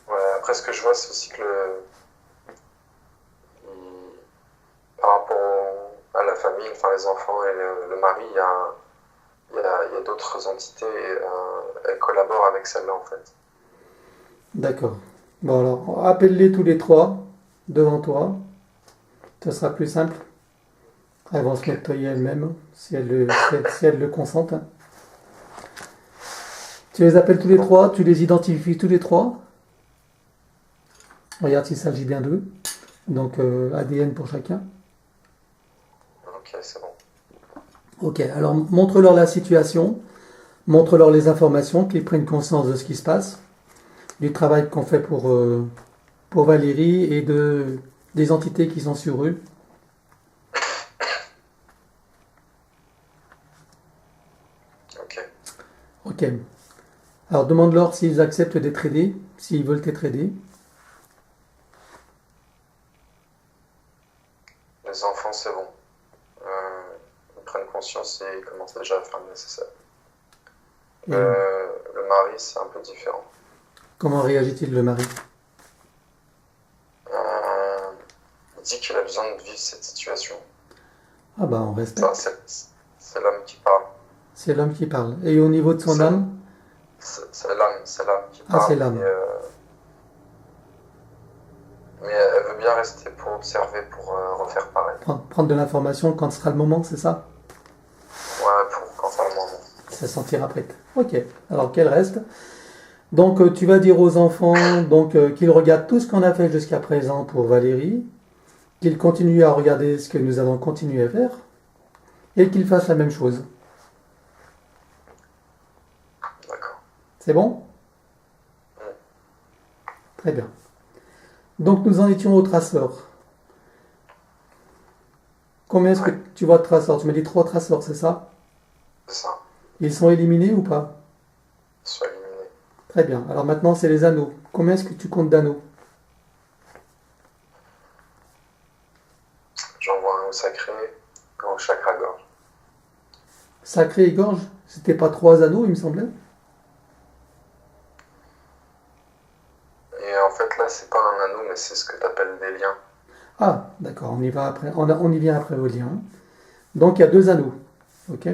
Ouais, après, ce que je vois, c'est aussi que par rapport à la famille, enfin les enfants et le mari, il y a d'autres entités et elles collaborent avec celle-là en fait. D'accord. Bon, alors, appelle-les tous les trois devant toi. Ce sera plus simple. Elles vont se Ok, nettoyer elles-mêmes, si elles le consentent, hein. Tu les appelles tous les bon, trois, tu les identifies tous les trois. Regarde s'il s'agit bien d'eux. Donc, ADN pour chacun. ok, c'est bon. Ok, alors montre-leur la situation, montre-leur les informations, qu'ils prennent conscience de ce qui se passe, du travail qu'on fait pour Valérie et des entités qui sont sur eux. Ok. Ok. Alors demande-leur s'ils acceptent d'être aidés, s'ils veulent être aidés. Les enfants, c'est bon. Ils prennent conscience et ils commencent déjà à faire le nécessaire. Et Le mari, c'est un peu différent. comment réagit-il le mari? Il dit qu'il a besoin de vivre cette situation. Ah bah on Ça, respecte. c'est l'homme qui parle. C'est l'homme qui parle. Et au niveau de son C'est âme? c'est l'âme qui Ah c'est parle. l'âme. Mais elle veut bien rester pour observer, pour refaire pareil. Prendre de l'information quand sera le moment, c'est ça? Ouais, pour quand ça le moment. Se sentira prête. Ok. Alors qu'elle reste. Donc, tu vas dire aux enfants qu'ils regardent tout ce qu'on a fait jusqu'à présent pour Valérie, qu'ils continuent à regarder ce que nous allons continuer à faire, et qu'ils fassent la même chose. D'accord. C'est bon? Mm. Très bien. Donc, nous en étions au traceur. Combien est-ce que Ouais, tu vois de traceurs? Tu m'as dit 3 traceurs, c'est ça? c'est ça. Ils sont éliminés ou pas? Ils sont éliminés. Très bien. Alors maintenant, c'est les anneaux. Combien est-ce que tu comptes d'anneaux? J'envoie un au sacré, un au chakra-gorge. Sacré et gorge? C'était pas 3 anneaux, il me semblait? Et en fait, là, c'est pas un anneau, mais c'est ce que tu appelles des liens. Ah, d'accord, on y va après. On y vient après au lien. Donc, il y a 2 anneaux. Ok?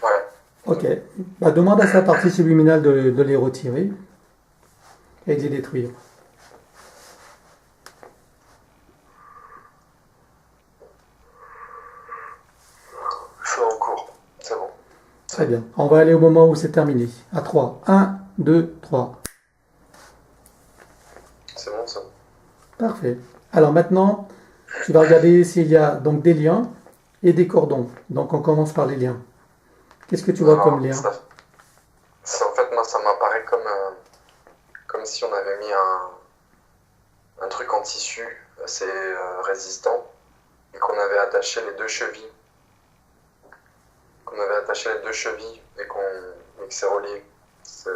Ouais. Ok. Bah, demande à sa partie subliminale de les retirer et de les détruire. C'est en cours. C'est bon. Très bien. On va aller au moment où c'est terminé. À 3. 1, 2, 3. C'est bon, c'est bon. Parfait. Alors maintenant, tu vas regarder s'il y a donc des liens et des cordons. Donc on commence par les liens. Qu'est-ce que tu vois comme Alors, lien? en fait, moi, ça m'apparaît comme si on avait mis un truc en tissu assez résistant et qu'on avait attaché les deux chevilles. Qu'on avait attaché les deux chevilles et que c'est relié. C'est-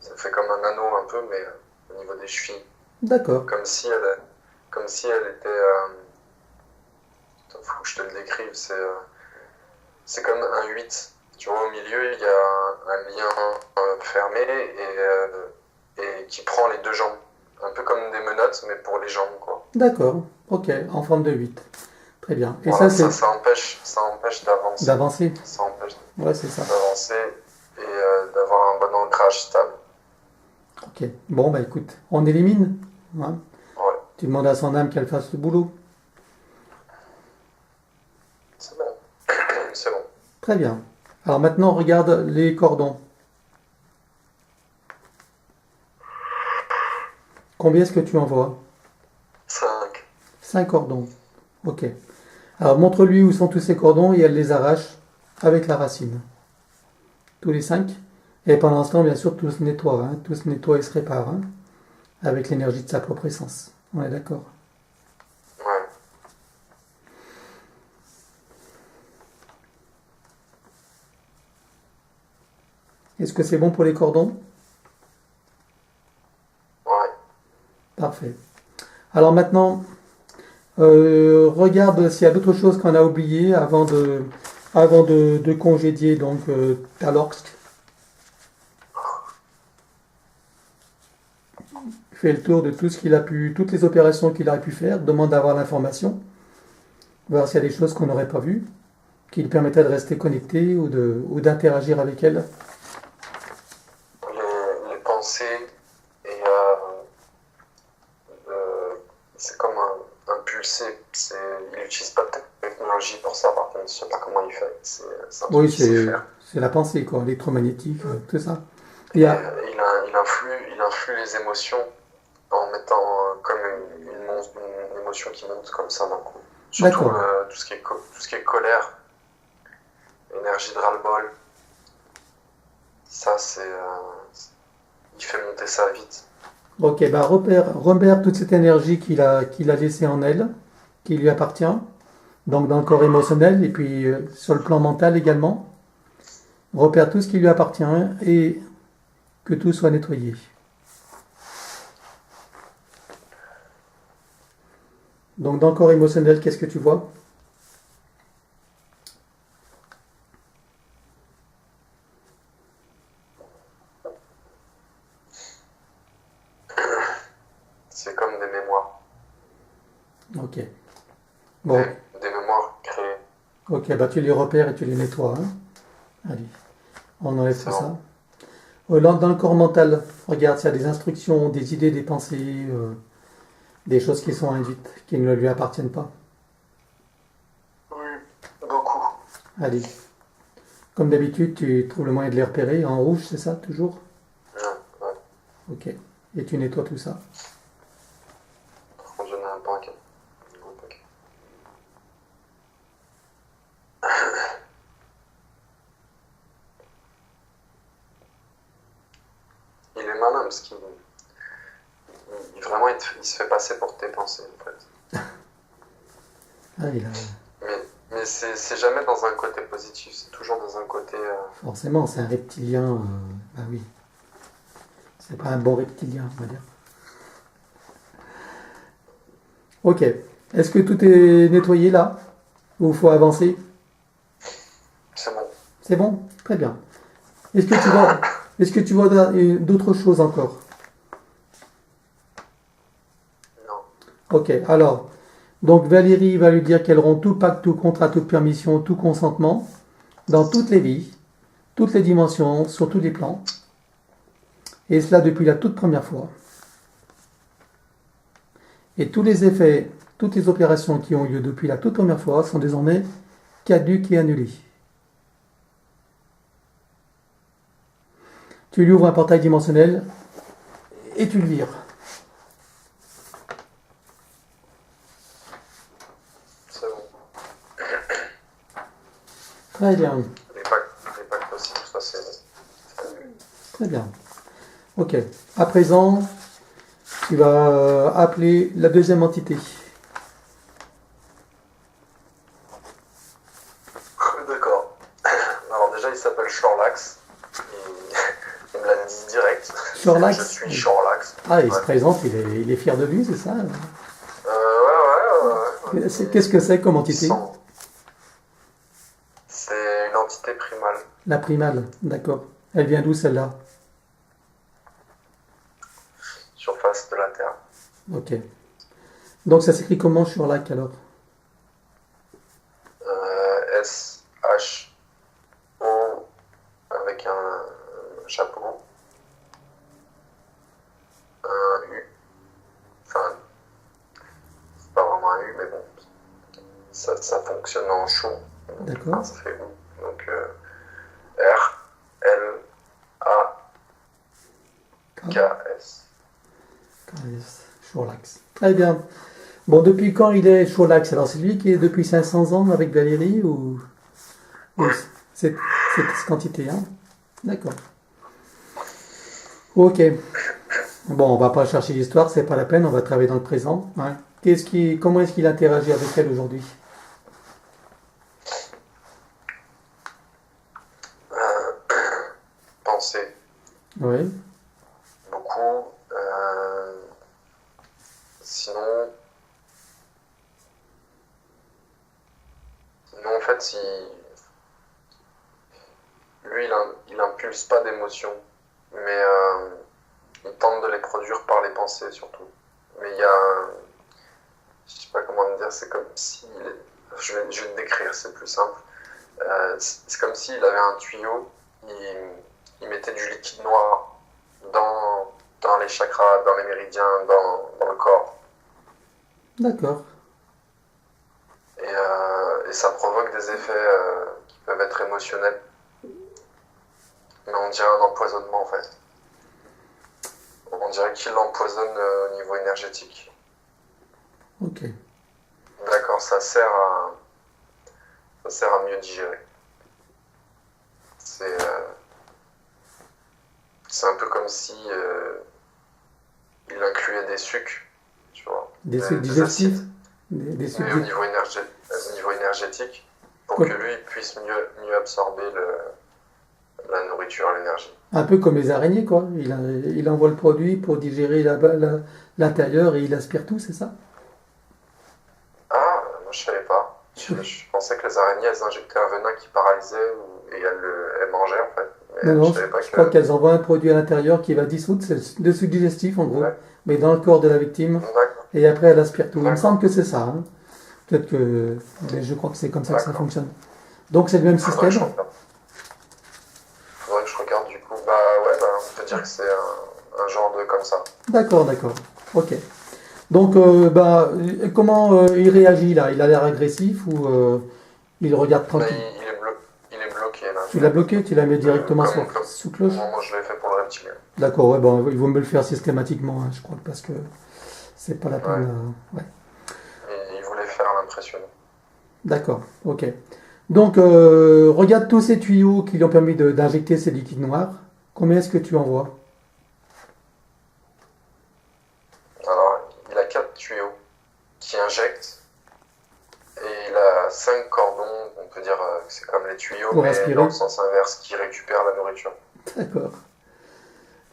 Ça fait comme un anneau un peu, mais au niveau des chevilles. D'accord. Comme si elle était. Faut que je te le décrive. C'est comme un 8. Tu vois, au milieu, il y a un lien fermé et qui prend les deux jambes. Un peu comme des menottes, mais pour les jambes, quoi. D'accord. Ok. En forme de 8. Très bien. Et Voilà, ça, c'est ça empêche d'avancer. d'avancer. Ça empêche Ouais, c'est ça. d'avancer et d'avoir un bon ancrage stable. Ok. Bon, bah écoute, on élimine. Hein. Ouais, Tu demandes à son âme qu'elle fasse le boulot. c'est bon. C'est bon. Très bien. Alors maintenant, regarde les cordons. Combien est-ce que tu en vois? 5. 5 cordons. Ok. Alors montre-lui où sont tous ces cordons et elle les arrache avec la racine. Tous les 5. Et pendant ce temps, bien sûr, tout se nettoie. Hein. Tout se nettoie et se répare. Hein, avec l'énergie de sa propre essence. On est d'accord? Ouais. Est-ce que c'est bon pour les cordons? Ouais. Parfait. Alors maintenant, regarde s'il y a d'autres choses qu'on a oubliées avant de congédier donc Talorsk. Fais le tour de tout ce qu'il a pu, toutes les opérations qu'il a pu faire, demande d'avoir l'information, voir s'il y a des choses qu'on n'aurait pas vues, qui lui permettraient de rester connecté ou d'interagir avec elle. Les pensées et c'est comme un pulsé. Il n'utilise pas de technologie pour ça, par contre, je sais pas comment il fait. C'est un truc Oui, qu'il sait faire. c'est la pensée, quoi, électromagnétique, tout ça. Il Et y a, il influe les émotions en mettant comme une émotion qui monte comme ça d'un coup. Surtout d'accord. tout ce qui est colère, énergie de ras-le-bol. Ça, il fait monter ça vite. Ok, bah repère toute cette énergie qu'il a laissée en elle, qui lui appartient, donc dans le corps émotionnel et puis sur le plan mental également. Repère tout ce qui lui appartient et que tout soit nettoyé. Donc dans le corps émotionnel, qu'est-ce que tu vois? C'est comme des mémoires. Ok. Bon, Des mémoires créées. ok, bah tu les repères et tu les nettoies. Hein. Allez, on enlève C'est tout bon. ça. Dans le corps mental, regarde s'il y a des instructions, des idées, des pensées, des choses qui sont induites, qui ne lui appartiennent pas. Oui, beaucoup. Allez. Comme d'habitude, tu trouves le moyen de les repérer en rouge, c'est ça, toujours? Ok. Et tu nettoies tout ça. Par contre, j'en ai un paquet. Un paquet. Il est malin parce vraiment, il se fait passer pour tes pensées, en fait. Ah, il a... Mais c'est jamais dans un côté positif, c'est toujours dans un côté... Forcément, c'est un reptilien. Bah oui. C'est pas un bon reptilien, on va dire. Ok. Est-ce que tout est nettoyé là? Ou faut avancer? C'est bon. C'est bon? Très bien. Est-ce que tu vois d'autres choses encore? Non. Ok, alors, donc Valérie va lui dire qu'elle rompt tout pacte, tout contrat, toute permission, tout consentement, dans toutes les vies, toutes les dimensions, sur tous les plans, et cela depuis la toute première fois. Et tous les effets, toutes les opérations qui ont lieu depuis la toute première fois sont désormais caduques et annulées. Tu lui ouvres un portail dimensionnel et tu le vires. C'est bon. Très bien, Les pactes aussi, tout ça, c'est très bien. Ok, à présent, tu vas appeler la deuxième entité. D'accord. Alors déjà, il s'appelle Chorlax. Il me l'a dit direct. Chorlax. Je suis Chorlax. Ah, il se Ouais. présente, il est fier de lui, c'est ça? Ouais. Qu'est-ce que c'est comme entité? C'est une entité primale. La primale, d'accord. Elle vient d'où celle-là? Surface de la Terre. Ok. Donc ça s'écrit comment sur lac alors? S-H-O avec un chapeau. Un U. Enfin, c'est pas vraiment un U, mais bon. Ça fonctionne en chaud. D'accord. Enfin, ça fait U. Donc R-L-A-K-S. Chorlax. Très bien. Bon, depuis quand il est Chorlax? Alors c'est lui qui est depuis 500 ans avec Valérie ou cette quantité, hein? D'accord. Ok. Bon, on va pas chercher l'histoire, c'est pas la peine, on va travailler dans le présent. Hein. Comment est-ce qu'il interagit avec elle aujourd'hui? Penser Oui. beaucoup. Sinon, en fait, lui, il impulse pas d'émotions, mais il tente de les produire par les pensées surtout. Mais il y a, je sais pas comment dire, c'est comme si, je vais te décrire, c'est plus simple. C'est comme s'il avait un tuyau, il mettait du liquide noir dans les chakras, dans les méridiens, dans le corps. D'accord. Et ça provoque des effets qui peuvent être émotionnels. Mais on dirait un empoisonnement en fait. On dirait qu'il l'empoisonne au niveau énergétique. Ok. D'accord, ça sert à mieux digérer. C'est un peu comme si il incluait des sucres, tu vois. Des sucs Des digestifs? acides. Des sucs Mais au niveau énergétique, pour que lui il puisse mieux absorber la nourriture, l'énergie. Un peu comme les araignées, quoi. Il envoie le produit pour digérer l'intérieur et il aspire tout, c'est ça? Ah, moi je savais pas. Je pensais que les araignées elles injectaient un venin qui paralysait et elles mangeaient en fait. Mais Non, je non, savais pas je crois que. qu'elles envoient un produit à l'intérieur qui va dissoudre, c'est le suc digestif en gros, Ouais. mais dans le corps de la victime, D'accord. et après elle aspire tout. Il me D'accord. semble que c'est ça. Hein. Peut-être que. Mais je crois que c'est comme ça que ça D'accord. fonctionne. Donc c'est le même Faudrait système. que je regarde du coup. Bah ouais, on peut dire que c'est un genre de comme ça. D'accord. Ok. Donc, comment il réagit là? Il a l'air agressif ou il regarde Mais tranquille? il est bloqué Tu l'as bloqué, tu la mets directement sous cloche. Non, moi je l'ai fait pour le reptilien. D'accord, ouais, bon, il vaut me le faire systématiquement, hein, je crois, parce que c'est pas la peine. Ouais. Et il voulait faire l'impressionnant. D'accord, ok. Donc, regarde tous ces tuyaux qui lui ont permis d'injecter ces liquides noirs. Combien est-ce que tu en vois? Alors, il a 4 tuyaux qui injectent et il a 5 cordons, on peut dire que c'est comme les tuyaux, Pour mais aspirer. dans le sens inverse, qui récupèrent la nourriture. D'accord.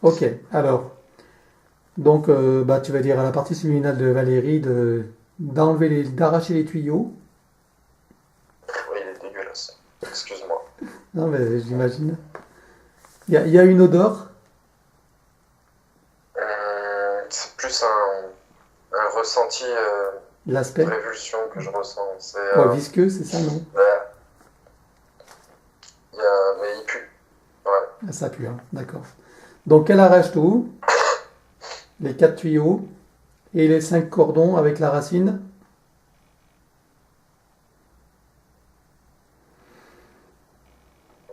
Ok, alors, donc, bah, tu vas dire à la partie subliminale de Valérie d'arracher les tuyaux. Oui, il est dégueulasse. Excuse-moi. Non, mais j'imagine. Il y a une odeur. C'est plus un ressenti L'aspect. de révulsion que je ressens. C'est, Ouais, visqueux, c'est ça, non? mais il pue. Ouais. Ah, ça pue, hein, d'accord. Donc, elle arrache tout. Les 4 tuyaux. Et les 5 cordons avec la racine.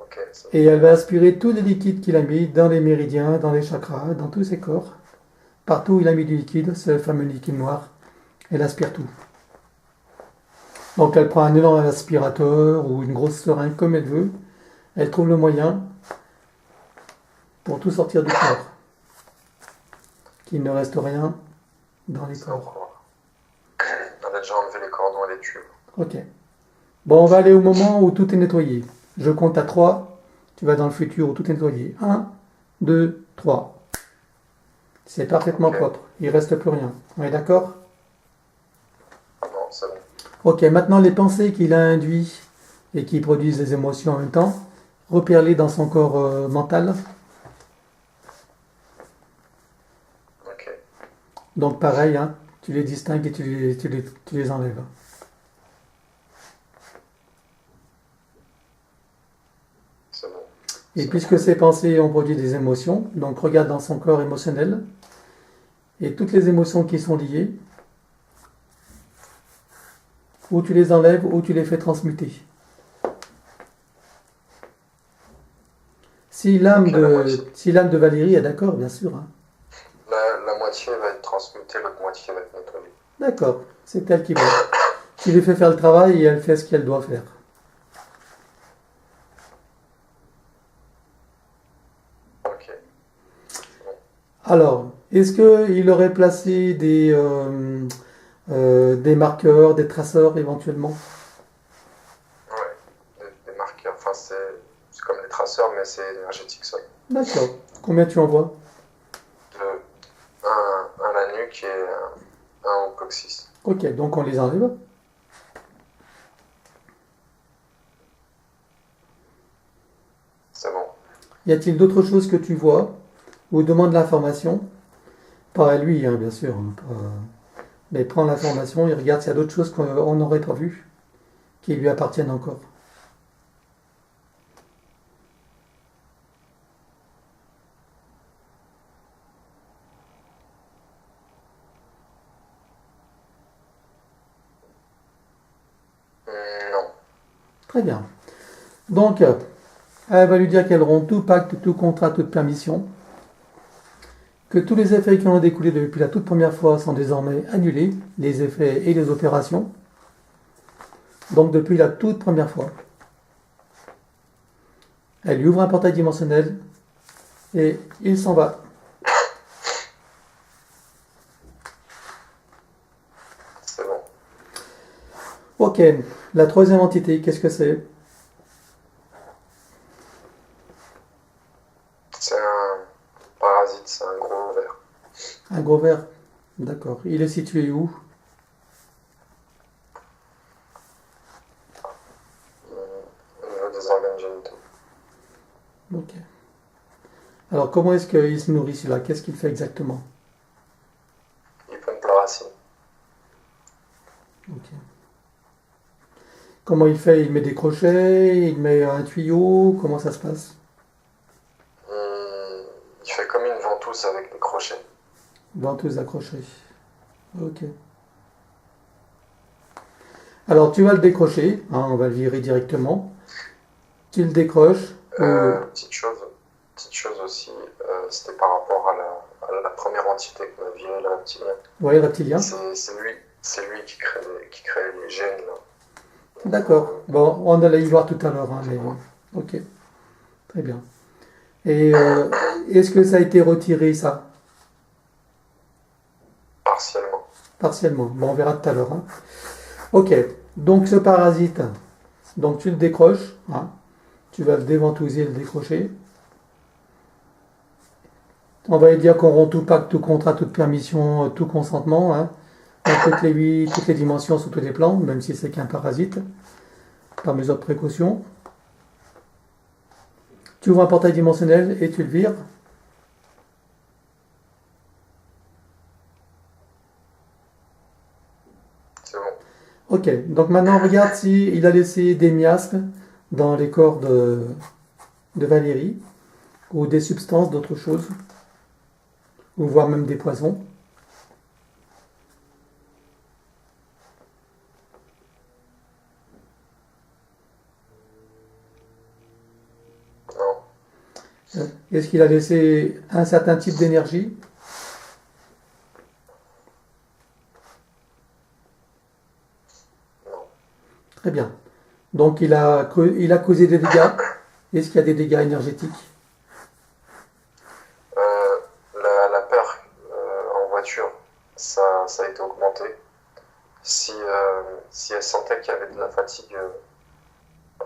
Ok. Et elle va aspirer tous les liquides qu'il a mis dans les méridiens, dans les chakras, dans tous ses corps. Partout où il a mis du liquide, ce fameux liquide noir, elle aspire tout. Donc elle prend un énorme aspirateur ou une grosse seringue comme elle veut. Elle trouve le moyen pour tout sortir du corps. Qu'il ne reste rien dans les corps. On a déjà enlevé les cordons et les tubes. Ok. Bon, on va aller au moment où tout est nettoyé. Je compte à 3. Tu vas dans le futur où tout est nettoyé. 1, 2, 3. C'est parfaitement propre. Il ne reste plus rien. On est d'accord? Non, c'est bon. Ok, maintenant les pensées qu'il a induites et qui produisent des émotions en même temps, repère-les dans son corps mental. Ok. Donc pareil, hein, tu les distingues et tu les enlèves. C'est bon. Et puisque ces pensées ont produit des émotions, donc regarde dans son corps émotionnel et toutes les émotions qui sont liées, ou tu les enlèves ou tu les fais transmuter. Si l'âme de Valérie est d'accord, bien sûr. Hein. La moitié va être transmutée, l'autre moitié va être nettoyée. D'accord, c'est elle qui va. Tu lui fais faire le travail et elle fait ce qu'elle doit faire. Ok. Alors, est-ce qu'il aurait placé des marqueurs, des traceurs éventuellement? Ouais, des marqueurs. Enfin, c'est comme des traceurs, mais c'est énergétique seul. D'accord. Combien tu en vois? Un à la nuque et un au coccyx. Ok, donc on les enlève. C'est bon. Y a-t-il d'autres choses que tu vois ou demande l'information? Pas à lui, hein, bien sûr. Hein, mais prends l'information et regarde s'il y a d'autres choses qu'on n'aurait pas vues qui lui appartiennent encore. Non. Très bien. Donc, elle va lui dire qu'elle rompt tout pacte, tout contrat, toute permission. Que tous les effets qui ont découlé depuis la toute première fois sont désormais annulés, les effets et les opérations. Donc depuis la toute première fois. Elle lui ouvre un portail dimensionnel et il s'en va. C'est bon. Ok, la troisième entité, qu'est-ce que c'est? C'est un parasite, c'est un gros ver. Un gros ver. D'accord. Il est situé où? Au niveau des organes génitaux. Ok. Alors comment est-ce qu'il se nourrit celui-là? Qu'est-ce qu'il fait exactement? Il pompe la racine. Ok. Comment il fait? Il met des crochets? Il met un tuyau? Comment ça se passe? Il fait comme une ventouse avec des crochets. Ventouse accrochée. Ok. Alors tu vas le décrocher, hein, on va le virer directement. Tu le décroches. Petite chose aussi, c'était par rapport à la première entité qu'on a virée, le reptilien. Oui, reptilien. C'est lui qui crée les gènes là. D'accord. Bon, on allait y voir tout à l'heure, hein, mais ok, très bien. Et est-ce que ça a été retiré, ça? Partiellement. Partiellement. Bon, on verra tout à l'heure, hein. Ok. Donc ce parasite, donc tu le décroches, hein. Tu vas le déventouser, le décrocher. On va dire qu'on rompt tout pacte, tout contrat, toute permission, tout consentement, hein, dans toutes les dimensions, sur tous les plans, même si c'est qu'un parasite, par mesure de précaution. Tu ouvres un portail dimensionnel et tu le vires. C'est bon. Ok, donc maintenant regarde s'il a laissé des miasmes dans les corps de Valérie, ou des substances, d'autres choses, ou voire même des poisons. Non. Est-ce qu'il a laissé un certain type d'énergie? Non. Très bien. Donc il a causé des dégâts. Est-ce qu'il y a des dégâts énergétiques? La peur en voiture, ça a été augmenté. Si elle sentait qu'il y avait de la fatigue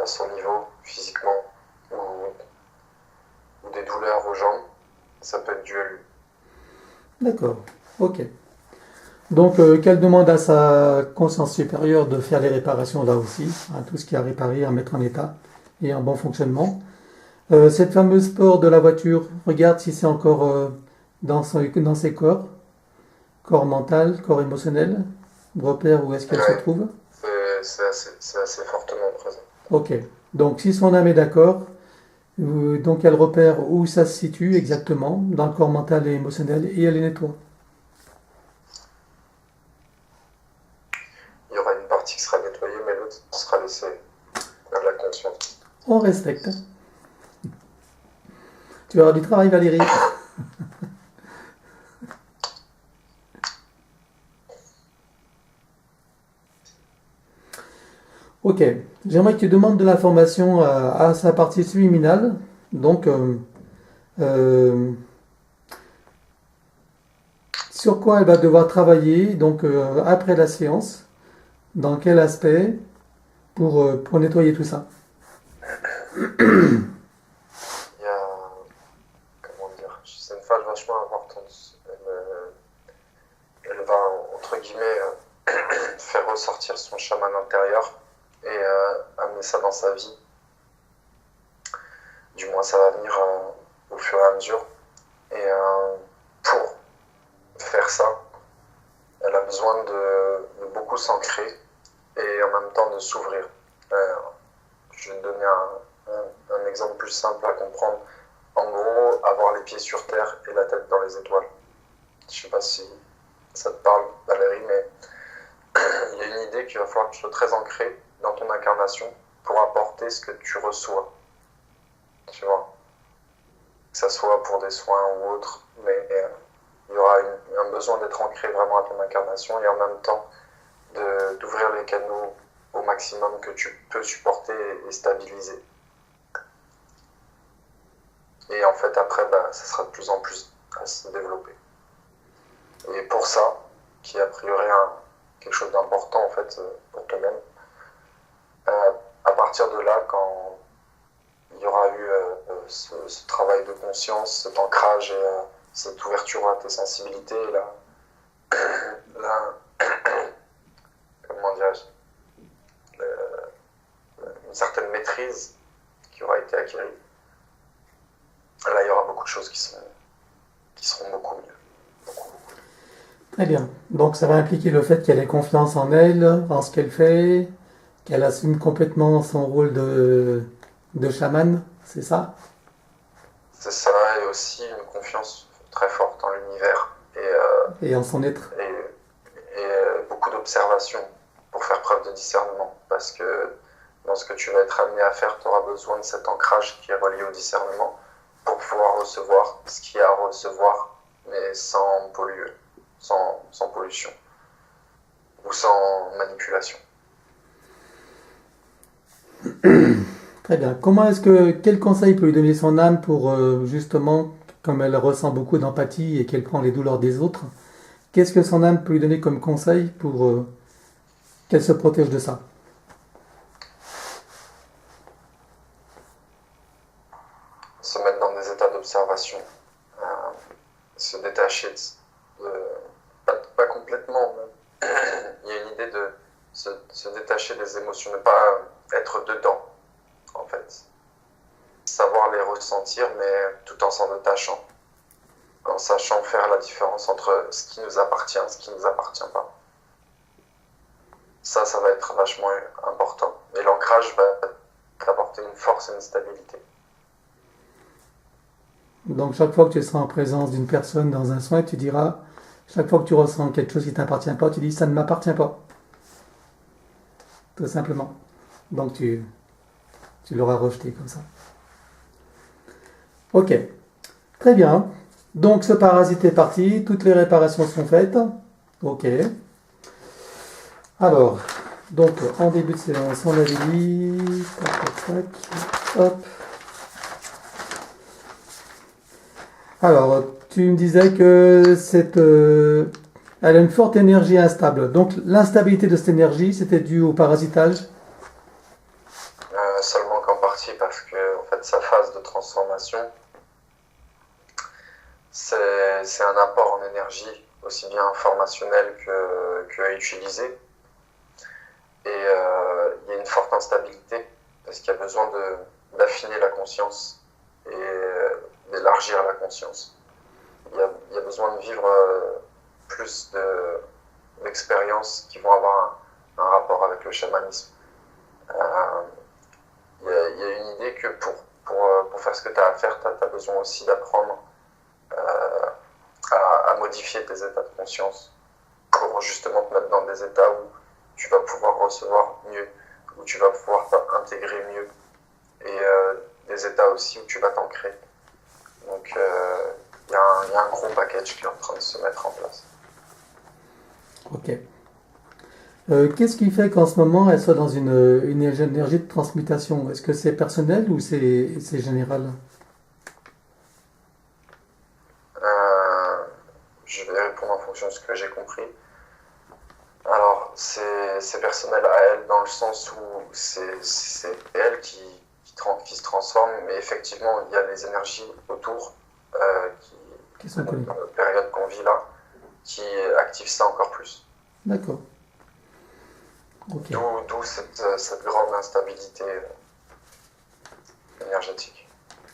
à son niveau, physiquement, ou des douleurs aux jambes, ça peut être dû à lui. D'accord. Ok. Donc qu'elle demande à sa conscience supérieure de faire les réparations là aussi, hein, tout ce qui est à réparer, à mettre en état et en bon fonctionnement. Cette fameuse peur de la voiture, regarde si c'est encore dans ses corps mental, corps émotionnel, repère où est-ce qu'elle se Ouais. trouve. C'est assez fortement présent. Ok. Donc si son âme est d'accord, donc elle repère où ça se situe exactement dans le corps mental et émotionnel et elle les nettoie. Il y aura une partie qui sera nettoyée, mais l'autre sera laissée à la conscience. On respecte. Tu vas avoir du travail, Valérie. Ok, j'aimerais que tu demandes de l'information à sa partie subliminale. Donc, sur quoi elle va devoir travailler donc après la séance, dans quel aspect pour nettoyer tout ça. Il y a, comment dire, c'est une phase vachement importante. Elle va, entre guillemets, faire ressortir son chaman intérieur et amener ça dans sa vie. Du moins, ça va venir au fur et à mesure. Et pour faire ça, elle a besoin de beaucoup s'ancrer et en même temps de s'ouvrir. Je vais te donner un exemple plus simple à comprendre. En gros, avoir les pieds sur terre et la tête dans les étoiles. Je sais pas si ça te parle, Valérie, mais il y a une idée qu'il va falloir que tu sois très ancré dans ton incarnation pour apporter ce que tu reçois. Tu vois, que ça soit pour des soins ou autre, mais il y aura un besoin d'être ancré vraiment à ton incarnation et en même temps d'ouvrir les canaux au maximum que tu peux supporter et stabiliser. Et en fait, après, ça sera de plus en plus à se développer. Et pour ça, qui est a priori quelque chose d'important en fait pour toi-même, à partir de là, quand il y aura eu ce travail de conscience, cet ancrage et cette ouverture à tes sensibilités, comment dirais-je, une certaine maîtrise qui aura été acquise. Là, il y aura beaucoup de choses qui seront beaucoup mieux. Beaucoup. Très bien. Donc ça va impliquer le fait qu'elle ait confiance en elle, en ce qu'elle fait, qu'elle assume complètement son rôle de chaman, c'est ça? C'est ça, et aussi une confiance très forte en l'univers Et en son être. Et beaucoup d'observation pour faire preuve de discernement. Parce que dans ce que tu vas être amené à faire, tu auras besoin de cet ancrage qui est relié au discernement pour pouvoir recevoir ce qu'il y a à recevoir, mais sans polluer, sans pollution ou sans manipulation. Très bien. Quel conseil peut lui donner son âme pour justement, comme elle ressent beaucoup d'empathie et qu'elle prend les douleurs des autres, qu'est-ce que son âme peut lui donner comme conseil pour qu'elle se protège de ça? Se mettre dans des états d'observation, se détacher pas complètement, mais il y a une idée de se détacher des émotions, ne pas être dedans, en fait. Savoir les ressentir, mais tout en s'en détachant, en sachant faire la différence entre ce qui nous appartient et ce qui ne nous appartient pas. Ça va être vachement important. Et l'ancrage va t'apporter une force et une stabilité. Donc chaque fois que tu seras en présence d'une personne dans un soin, tu diras, chaque fois que tu ressens quelque chose qui ne t'appartient pas, tu dis, ça ne m'appartient pas. Tout simplement. Donc tu l'auras rejeté comme ça. Ok, très bien. Donc ce parasite est parti, toutes les réparations sont faites. Ok. Alors, donc en début de séance, on avait dit... Hop. Alors, tu me disais que elle a une forte énergie instable. Donc l'instabilité de cette énergie, c'était dû au parasitage? Seulement qu'en partie, parce que en fait, sa phase de transformation, c'est un apport en énergie, aussi bien informationnel que à utiliser. Et il y a une forte instabilité, parce qu'il y a besoin d'affiner la conscience et d'élargir la conscience. Il y a besoin de vivre plus d'expériences qui vont avoir un rapport avec le chamanisme. Il y a une idée que pour faire ce que tu as à faire, tu as besoin aussi d'apprendre à modifier tes états de conscience pour justement te mettre dans des états où tu vas pouvoir recevoir mieux, où tu vas pouvoir t'intégrer mieux, et des états aussi où tu vas t'ancrer. Donc il y a un gros package qui est en train de se mettre en place. Ok. Qu'est-ce qui fait qu'en ce moment elle soit dans une énergie de transmutation? Est-ce que c'est personnel ou c'est général? Je vais répondre en fonction de ce que j'ai compris. Alors, c'est personnel à elle dans le sens où c'est elle qui se transforme, mais effectivement, il y a les énergies autour Qui sont connues. dans la période qu'on vit là, qui activent ça encore plus. D'accord. Ok. D'où cette grande instabilité énergétique.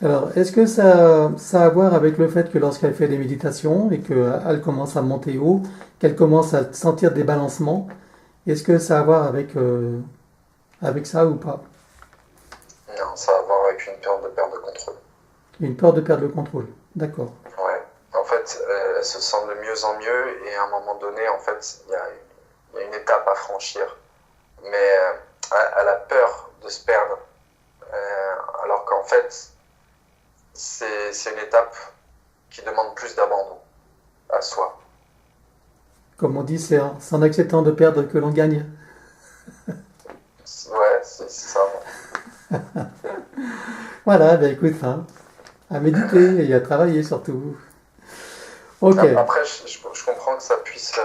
Alors, est-ce que ça a à voir avec le fait que lorsqu'elle fait des méditations et qu'elle commence à monter haut, qu'elle commence à sentir des balancements, est-ce que ça a à voir avec ça ou pas? Non, ça a à voir avec une peur de perte de contrôle. Une peur de perdre le contrôle. D'accord. Ouais. En fait, elle se sent de mieux en mieux et à un moment donné, en fait, il y a une étape à franchir. Mais elle a peur de se perdre. Alors qu'en fait, c'est une étape qui demande plus d'abandon à soi. Comme on dit, c'est en acceptant de perdre que l'on gagne. Ouais, c'est ça. Voilà, ben écoute, hein, à méditer et à travailler surtout. Ok. Après, je comprends que ça puisse...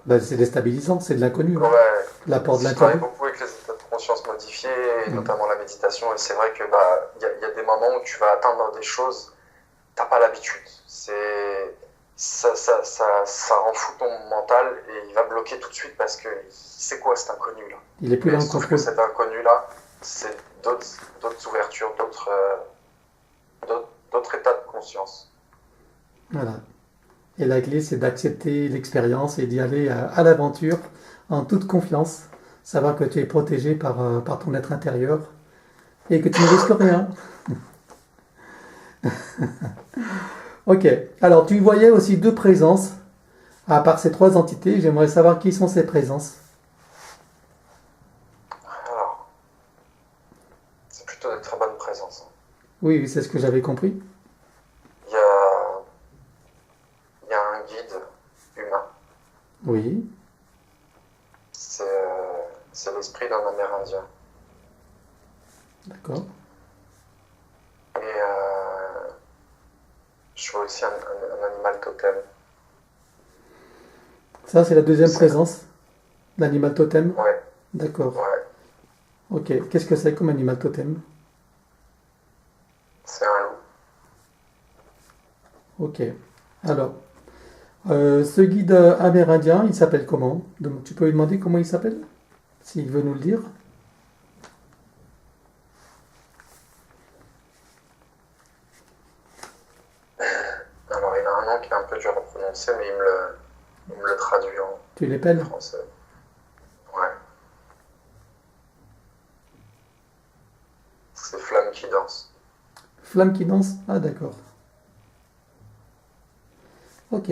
Ben, c'est déstabilisant, c'est de l'inconnu. Hein. Ouais, L'apport de je travaille l'inconnu. beaucoup avec les états de conscience modifiés, et notamment la méditation, et c'est vrai que y a des moments où tu vas atteindre des choses, t'as pas l'habitude. Ça rend fou ton mental et il va bloquer tout de suite parce que c'est quoi cet inconnu là? Il est plus dans le Sauf que contrôle. cet inconnu là, c'est d'autres ouvertures, d'autres états de conscience. Voilà. Et la clé, c'est d'accepter l'expérience et d'y aller à l'aventure en toute confiance. Savoir que tu es protégé par ton être intérieur et que tu ne risques rien. Ok. Alors, tu voyais aussi deux présences. À part ces trois entités, j'aimerais savoir qui sont ces présences. Alors, Oui, oui, c'est ce que j'avais compris. Il y a, il y a un guide humain. Oui, C'est l'esprit d'un Amérindien. d'accord. Et je vois aussi un animal totem. Ça, c'est la deuxième C'est, présence, l'animal totem. ouais, D'accord. ouais, Ok. Qu'est-ce que c'est comme animal totem? c'est un loup. Ok. Alors, ce guide amérindien, il s'appelle comment? Donc, tu peux lui demander comment il s'appelle? S'il veut nous le dire. Alors, il a un nom qui est un peu dur à prononcer, mais il me le traduit en Tu l'appelles? français. Ouais, c'est Flamme qui danse. Flamme qui danse? Ah, d'accord. Ok.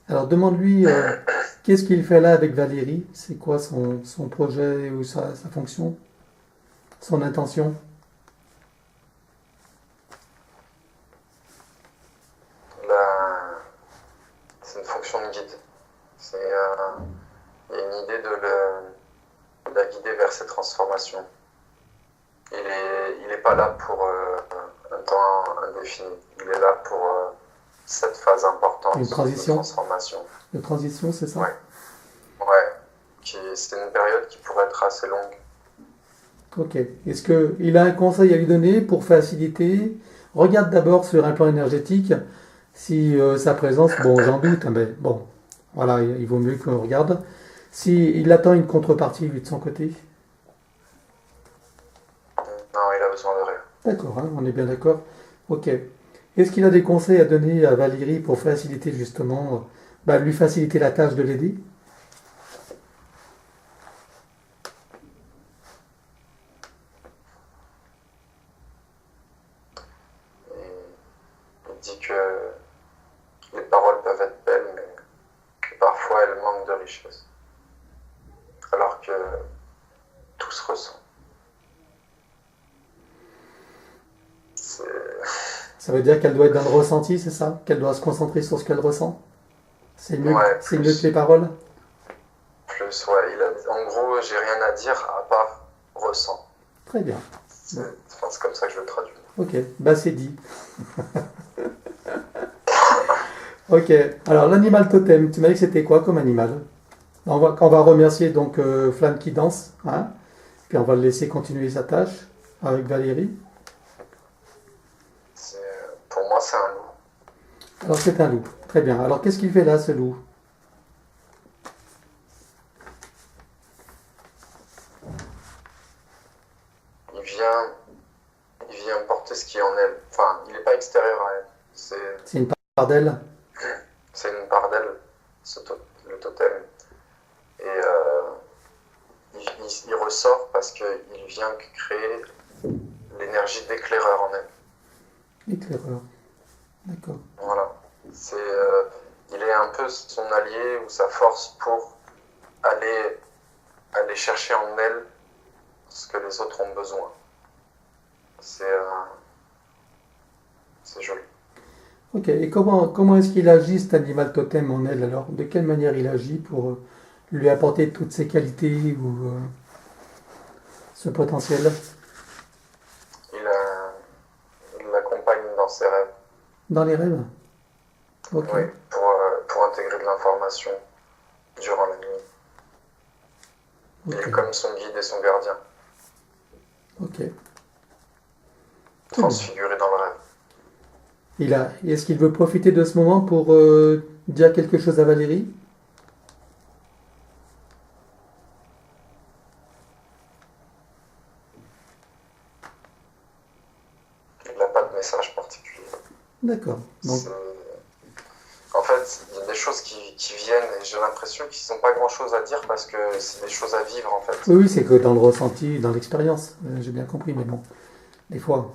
Alors, demande-lui qu'est-ce qu'il fait là avec Valérie? C'est quoi son projet ou sa fonction? Son intention? La- C'est une fonction de guide. Il y a une idée de la guider vers ses transformations. Il est pas là pour un temps indéfini. Il est là pour cette phase importante Une de transition? transformation. De transition, c'est ça? Ouais, ouais. C'est une période qui pourrait être assez longue. Ok. Est-ce qu'il a un conseil à lui donner pour faciliter? Regarde d'abord sur un plan énergétique si sa présence, bon, j'en doute, hein, mais bon, voilà, il vaut mieux qu'on regarde. Si il attend une contrepartie, lui, de son côté. Non, il a besoin de rien. D'accord, hein, on est bien d'accord. Ok. Est-ce qu'il a des conseils à donner à Valérie pour faciliter justement, lui faciliter la tâche de l'aider? Il dit que les paroles peuvent être belles, mais que parfois elles manquent de richesse. Alors que tout se ressent. C'est... Ça veut dire qu'elle doit être dans le ressenti, c'est ça? Qu'elle doit se concentrer sur ce qu'elle ressent? Ouais, C'est mieux que les paroles? plus, ouais. En gros, j'ai rien à dire à part ressent. Très bien. C'est Bon. enfin, c'est comme ça que je le traduis. Ok, c'est dit. Ok, alors l'animal totem, tu m'as dit que c'était quoi comme animal? On va remercier donc Flamme qui danse, hein? Puis on va le laisser continuer sa tâche avec Valérie. Pour moi, c'est un loup. Alors c'est un loup, très bien. Alors qu'est-ce qu'il fait là, ce loup? Il vient, il vient porter ce qui est en elle. Enfin, il n'est pas extérieur à elle. C'est une part d'elle? C'est une part d'elle, le totem. Et il ressort parce qu'il vient créer l'énergie d'éclaireur en elle. Éclaireur, d'accord. Voilà. Il est un peu son allié ou sa force pour aller chercher en elle ce que les autres ont besoin. C'est joli. Ok, et comment est-ce qu'il agit cet animal totem en elle alors? De quelle manière il agit pour lui apporter toutes ses qualités ou ce potentiel? Il l'accompagne dans ses rêves. Dans les rêves? Ok, Oui, pour intégrer de l'information durant la nuit. Il est ok, comme son guide et son gardien, ok. Très bien. transfiguré dans le rêve. Est-ce qu'il veut profiter de ce moment pour dire quelque chose à Valérie? Il n'a pas de message particulier. D'accord. Donc, En fait, il y a des choses qui viennent et j'ai l'impression qu'ils n'ont pas grand-chose à dire parce que c'est des choses à vivre en fait. oui, c'est que dans le ressenti, dans l'expérience, j'ai bien compris, mais bon, des fois,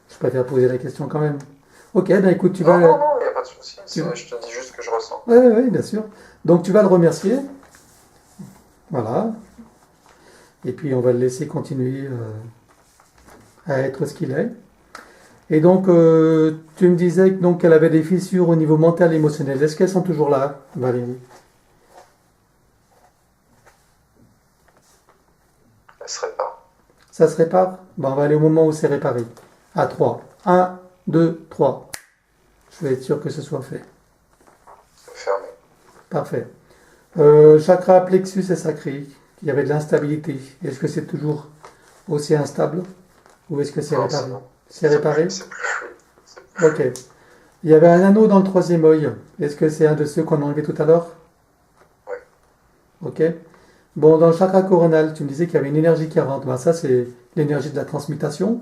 je préfère poser la question quand même. Ok, ben écoute, tu vas... Non, il n'y a pas de souci. tu- Je te dis juste ce que je ressens. Ouais, ouais, ouais, bien sûr. Donc tu vas le remercier, voilà, et puis on va le laisser continuer à être ce qu'il est. Et donc, tu me disais donc qu'elle avait des fissures au niveau mental et émotionnel. Est-ce qu'elles sont toujours là, Valérie? Elle se répare. Ça se répare? Bon, on va aller au moment où c'est réparé. À 3. 1, 2, 3. Je vais être sûr que ce soit fait. Fermé. Parfait. Chakra plexus et sacré. Il y avait de l'instabilité. Est-ce que c'est toujours aussi instable? Ou est-ce que c'est Non, réparé? c'est bon. C'est réparé? C'est plus fluide. C'est plus Ok. Il y avait un anneau dans le troisième œil. Est-ce que c'est un de ceux qu'on a enlevé tout à l'heure? Oui. Ok. Bon, dans le chakra coronal, tu me disais qu'il y avait une énergie qui rentre. Ben, ça, c'est l'énergie de la transmutation.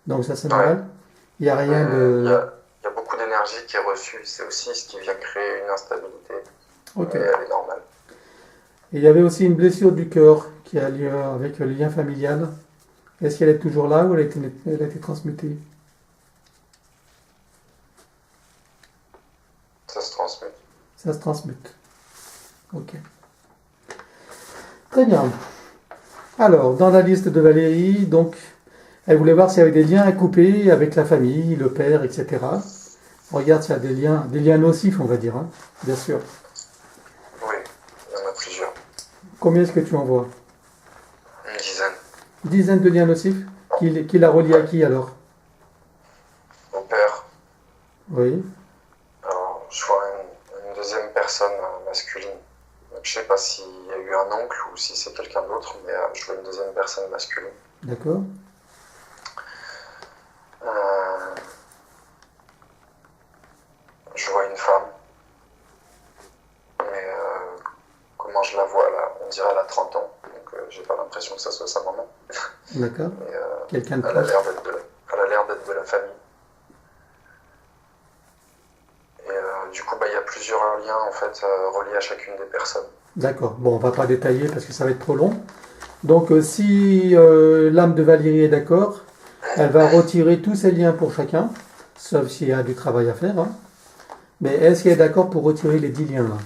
Donc ça, c'est normal. Il n'y a rien Il y de... a beaucoup d'énergie qui est reçue. C'est aussi ce qui vient créer une instabilité. Ok. Mais elle est normale. Et il y avait aussi une blessure du cœur qui a lieu avec le lien familial. Est-ce qu'elle est toujours là ou elle a été transmutée? Ça se transmet. Ça se transmute. Ok. Très bien. Alors, dans la liste de Valérie, donc, elle voulait voir s'il y avait des liens à couper avec la famille, le père, etc. On regarde s'il y a des liens nocifs, on va dire, hein, bien sûr. Oui, il y en a plusieurs. Combien est-ce que tu en vois? Une dizaine. Dizaines de liens nocifs qui la relient à qui alors? Au père. Oui. Alors, je vois une deuxième personne masculine. Donc, je sais pas s'il y a eu un oncle ou si c'est quelqu'un d'autre, mais je vois une deuxième personne masculine. D'accord. Je vois une femme. Mais comment je la vois là? On dirait elle a 30 ans. Donc j'ai pas l'impression que ça soit sa maman. D'accord. Mais Quelqu'un de elle a proche. l'air d'être de la famille. Et du coup, il y a plusieurs liens en fait reliés à chacune des personnes. D'accord. Bon, on va pas détailler parce que ça va être trop long. Donc, si l'âme de Valérie est d'accord, elle va retirer tous ces liens pour chacun, sauf s'il y a du travail à faire, hein. Mais est-ce qu'elle est d'accord pour retirer les 10 liens là?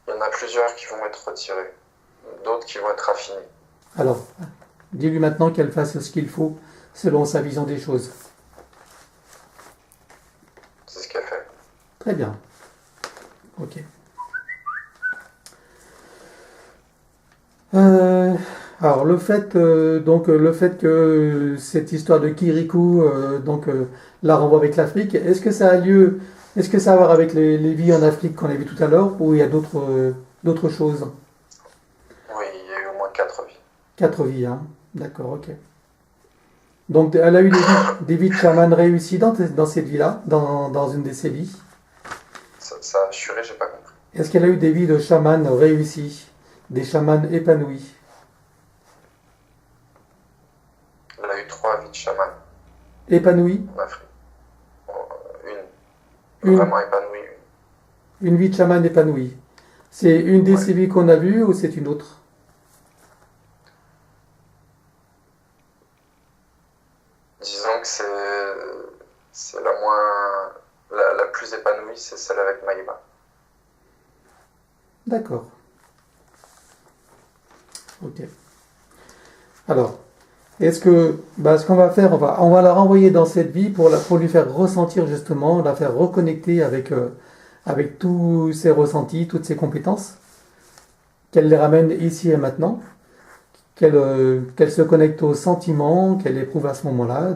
Il y en a plusieurs qui vont être retirés, d'autres qui vont être affinés. Alors, dis-lui maintenant qu'elle fasse ce qu'il faut selon sa vision des choses. C'est ce qu'elle fait. Très bien. Ok. Alors le fait que cette histoire de Kirikou la renvoie avec l'Afrique, est-ce que ça a lieu, est-ce que ça a à voir avec les vies en Afrique qu'on a vu tout à l'heure ou il y a d'autres choses? Oui, il y a eu au moins 4 vies. 4 vies, hein. D'accord, ok. Donc elle a eu des vies de chaman réussies dans cette vie-là, dans une de ses vies. Ça a assuré, j'ai pas compris. Est-ce qu'elle a eu des vies de chaman réussies, des chamans épanouis? Elle a eu 3 vies de chaman Épanouis? en Afrique. Une. Vraiment épanouie. Une vie de chaman épanouie. C'est une des ces vies qu'on a vues ou c'est une autre? Disons que c'est la moins. La plus épanouie, c'est celle avec Maïma. D'accord. Ok. Alors, ce qu'on va faire, on va la renvoyer dans cette vie pour lui faire ressentir justement, la faire reconnecter avec tous ses ressentis, toutes ses compétences, qu'elle les ramène ici et maintenant, qu'elle se connecte aux sentiments qu'elle éprouve à ce moment-là,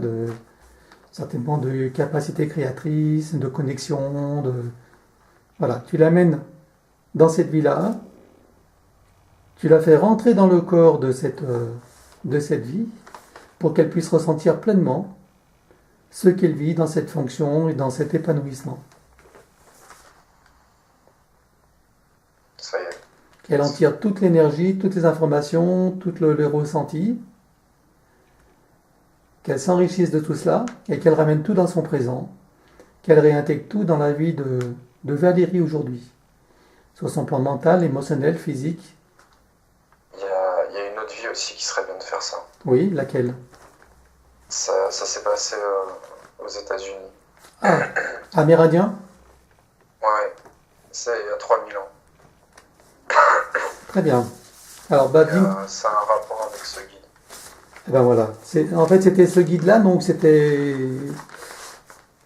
certainement de capacité créatrice, de connexion, voilà, tu l'amènes dans cette vie-là, tu la fais rentrer dans le corps de cette vie pour qu'elle puisse ressentir pleinement ce qu'elle vit dans cette fonction et dans cet épanouissement. Ça y est. Qu'elle en tire toute l'énergie, toutes les informations, tout le ressenti, qu'elle s'enrichisse de tout cela et qu'elle ramène tout dans son présent, qu'elle réintègre tout dans la vie de Valérie aujourd'hui, sur son plan mental, émotionnel, physique. Il y a une autre vie aussi qui serait bien de faire ça. Oui, laquelle? Ça s'est passé aux États-Unis. Ah, amérindien? Ouais, c'est il y a 3000 ans. Très bien. Alors, bah, dis, Ça a un rapport avec ce guide. eh ben voilà. En fait, c'était ce guide-là, donc c'était.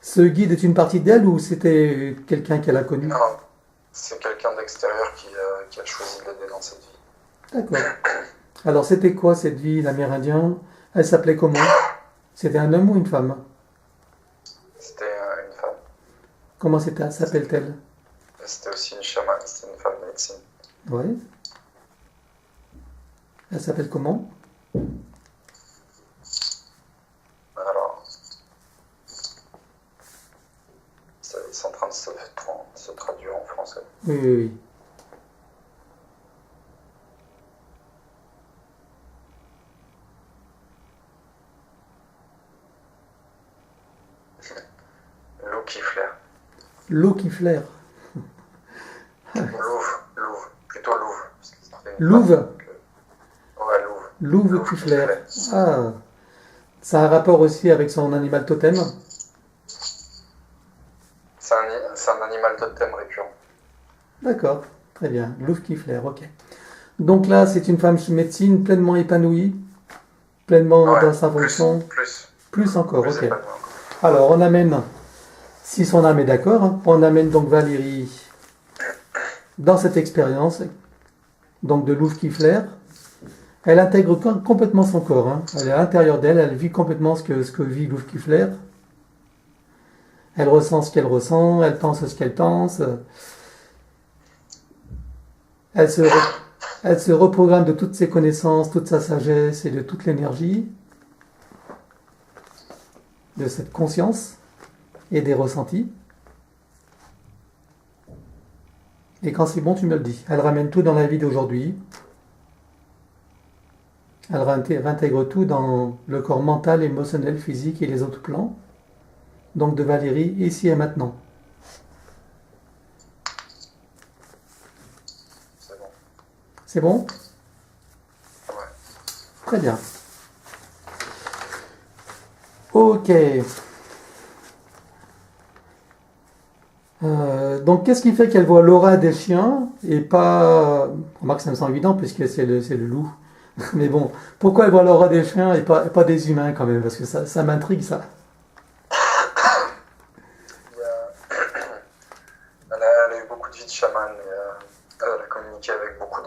Ce guide est une partie d'elle ou c'était quelqu'un qu'elle a connu? Non, c'est quelqu'un d'extérieur qui a choisi de l'aider dans cette vie. D'accord. Alors, c'était quoi cette vie, l'Amérindien? Elle s'appelait comment? C'était un homme ou une femme? C'était une femme. Comment s'appelle-t-elle? Et c'était aussi une chamane, c'était une femme de médecine. Ouais. Elle s'appelle comment? Alors, c'est en train de se traduire en français. Oui, oui, oui. L'eau qui flaire. L'eau qui flaire. Louve, plutôt louve. Parce que c'était une Louve. femme, donc, ouais, louve. Louve Louve qui qui flaire. flaire. Ah. Ça a un rapport aussi avec son animal totem? C'est un animal totem récurrent. D'accord. Très bien. Louve qui flaire, ok. Donc là, c'est une femme médecine pleinement épanouie, pleinement Ouais, dans sa fonction. Plus encore, plus ok. épanoui encore. Alors, on amène, si son âme est d'accord, hein, on amène donc Valérie dans cette expérience, donc de louve qui flaire. Elle intègre complètement son corps. Hein. Elle est à l'intérieur d'elle, elle vit complètement ce que vit louve qui flaire. Elle ressent ce qu'elle ressent, elle pense ce qu'elle pense. Elle se reprogramme de toutes ses connaissances, toute sa sagesse et de toute l'énergie, de cette conscience et des ressentis. Et quand c'est bon, tu me le dis. Elle ramène tout dans la vie d'aujourd'hui. Elle réintègre tout dans le corps mental, émotionnel, physique et les autres plans. Donc de Valérie, ici et maintenant. C'est bon. C'est bon? Ouais. Très bien. Ok. Donc qu'est-ce qui fait qu'elle voit l'aura des chiens et pas... Remarque, ça me semble évident puisque c'est le loup. Mais bon, pourquoi elle voit l'aura des chiens et pas des humains quand même? Parce que ça m'intrigue ça. Elle a eu beaucoup de vie de chaman. Elle a communiqué avec beaucoup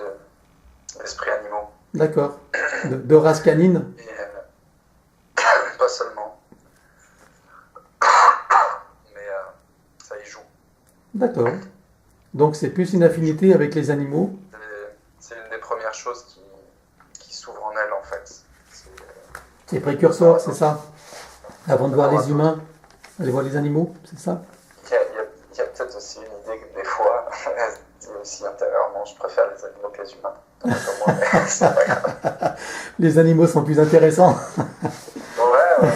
d'esprits animaux. D'accord. De race canine. Et pas seulement. Mais ça y joue. D'accord. Donc c'est plus une affinité avec les animaux. C'est une des premières choses qui s'ouvre en elle en fait. C'est précurseur, c'est ça? Avant de voir les humains, elle voit les animaux, c'est ça? Il y a peut-être aussi une idée que des fois, elle dit aussi intérieurement, je préfère les animaux que les humains. Donc, moi, mais c'est pas grave. Les animaux sont plus intéressants. Ouais.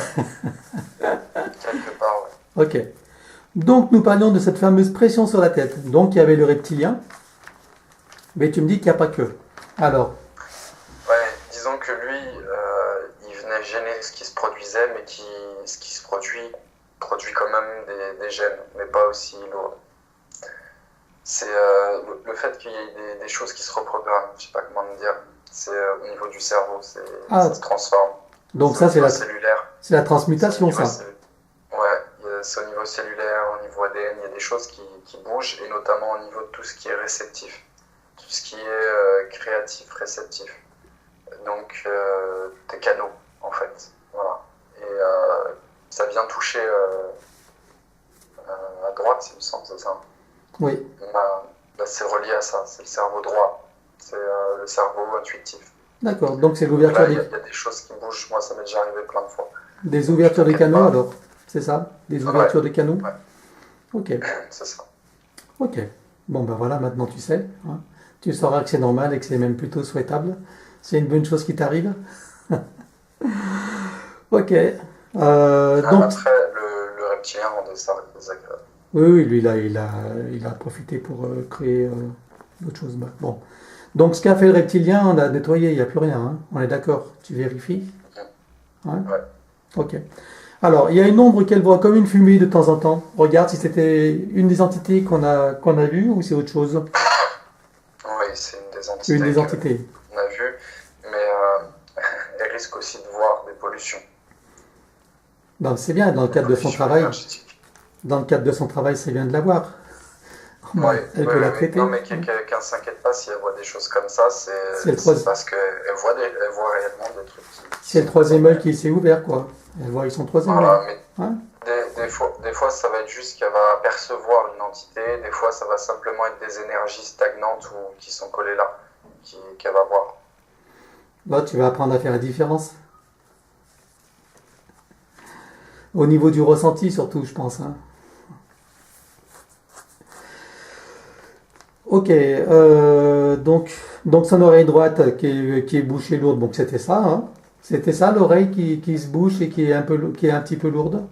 Quelque part, ouais. Ok. Donc nous parlions de cette fameuse pression sur la tête. Donc il y avait le reptilien, mais tu me dis qu'il n'y a pas que. Alors, Ouais, disons que lui, il venait gêner ce qui se produisait, mais ce qui se produit quand même des gènes, mais pas aussi lourdes. C'est le fait qu'il y ait des choses qui se reprogramment, je sais pas comment le dire. C'est au niveau du cerveau, ça se transforme. donc ça c'est au niveau la cellulaire. c'est la transmutation ça. Ouais, c'est au niveau cellulaire, au niveau ADN, il y a des choses qui bougent, et notamment au niveau de tout ce qui est réceptif, tout ce qui est créatif, réceptif. Donc tes canaux, en fait. Voilà. Et ça vient toucher à droite, il me semble, c'est ça. Oui. C'est relié à ça, c'est le cerveau droit, c'est le cerveau intuitif. D'accord. Donc c'est Donc l'ouverture là, il y a des choses qui bougent, moi ça m'est déjà arrivé plein de fois. des ouvertures de T'inquiète canaux pas. alors. C'est ça? Des ouvertures de canaux? Ouais. Ok. C'est ça. Ok. Bon ben voilà, maintenant tu sais. Hein. Tu sauras que c'est normal et que c'est même plutôt souhaitable. C'est une bonne chose qui t'arrive. Ok. Donc, Après, le reptilien rendait ça désagréable. oui, lui il a profité pour créer d'autres choses. Bah, bon. Donc ce qu'a fait le reptilien, on a nettoyé, il n'y a plus rien. Hein. On est d'accord? Tu vérifies? Hein? Ouais. Ok. Alors, il y a une ombre qu'elle voit comme une fumée de temps en temps. Regarde si c'était une des entités qu'on a vues ou c'est autre chose. Oui, c'est une des entités. Une des entités. On a vu aussi de voir des pollutions. Donc c'est bien, dans le cadre de son travail. Énergétiques. Dans le cadre de son travail, c'est bien de l'avoir. Ouais, Elle peut la traiter. Non, mais qu'elle s'inquiète pas si elle voit des choses comme ça, c'est parce qu'elle voit réellement des trucs c'est le troisième œil qui s'est ouvert, quoi. Elle voit son troisième œil. Voilà, mais Hein? des fois, ça va être juste qu'elle va percevoir une entité, des fois, ça va simplement être des énergies stagnantes ou qui sont collées là, qu'elle va voir. Là, tu vas apprendre à faire la différence. Au niveau du ressenti, surtout, je pense. Hein. Ok, donc son oreille droite qui est bouchée lourde, donc c'était ça, hein. C'était ça l'oreille qui se bouche et qui est un petit peu lourde.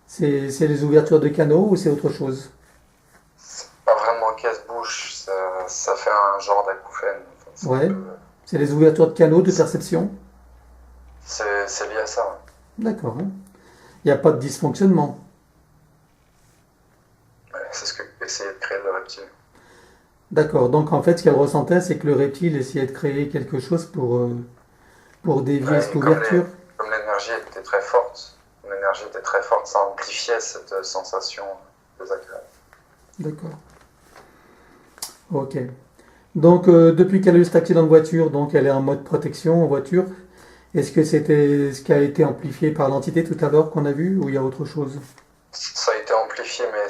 C'est les ouvertures de canaux ou c'est autre chose? C'est pas vraiment qu'elle se bouche, ça fait un genre d'acouphène. Ouais, c'est les ouvertures de canaux de perception. C'est lié à ça. Ouais. D'accord, hein. Il n'y a pas de dysfonctionnement. Ouais, c'est ce que essayait de créer le reptile. D'accord, donc en fait ce qu'elle ressentait c'est que le reptile essayait de créer quelque chose pour dévier cette ouverture. Comme l'énergie était très forte, ça amplifiait cette sensation désagréable. D'accord. Ok. Donc depuis qu'elle a eu cet accident de voiture, donc elle est en mode protection en voiture. Est-ce que c'était ce qui a été amplifié par l'entité tout à l'heure qu'on a vu ou il y a autre chose? Ça a été amplifié, mais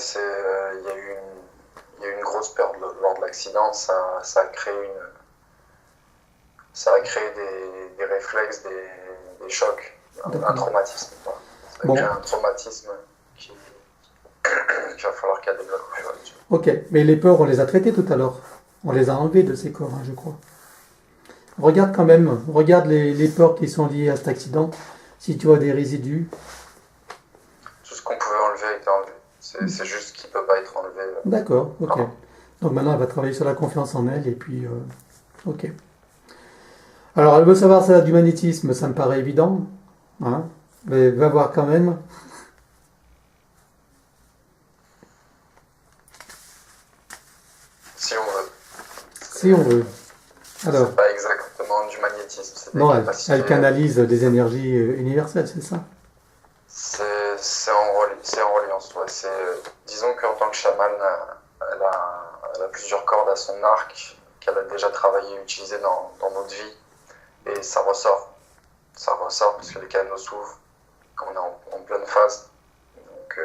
il y a eu une grosse peur lors de l'accident. Ça a créé des réflexes, des chocs, un traumatisme. Quoi. Ça a créé un traumatisme qu'il va falloir qu'elle débloque au fur et à mesure. Ok, mais les peurs, on les a traitées tout à l'heure. On les a enlevées de ces corps, hein, je crois. Regarde quand même, regarde les peurs qui sont liées à cet accident. Si tu as des résidus. Tout ce qu'on pouvait enlever a été enlevé. C'est juste qu'il ne peut pas être enlevé. D'accord, ok. Donc maintenant, elle va travailler sur la confiance en elle et puis... ok. Alors, elle veut savoir si elle a du magnétisme, ça me paraît évident. Hein, mais va voir quand même. Si on veut. Si on veut. Alors, c'est pas exactement du magnétisme. C'est des non, capacités. elle canalise des énergies universelles, c'est ça? C'est en reliance. Ouais. Disons qu'en tant que chaman, elle a plusieurs cordes à son arc qu'elle a déjà travaillé et utilisé dans notre vie. Et ça ressort. Ça ressort parce que les canaux s'ouvrent quand on est en pleine phase. Donc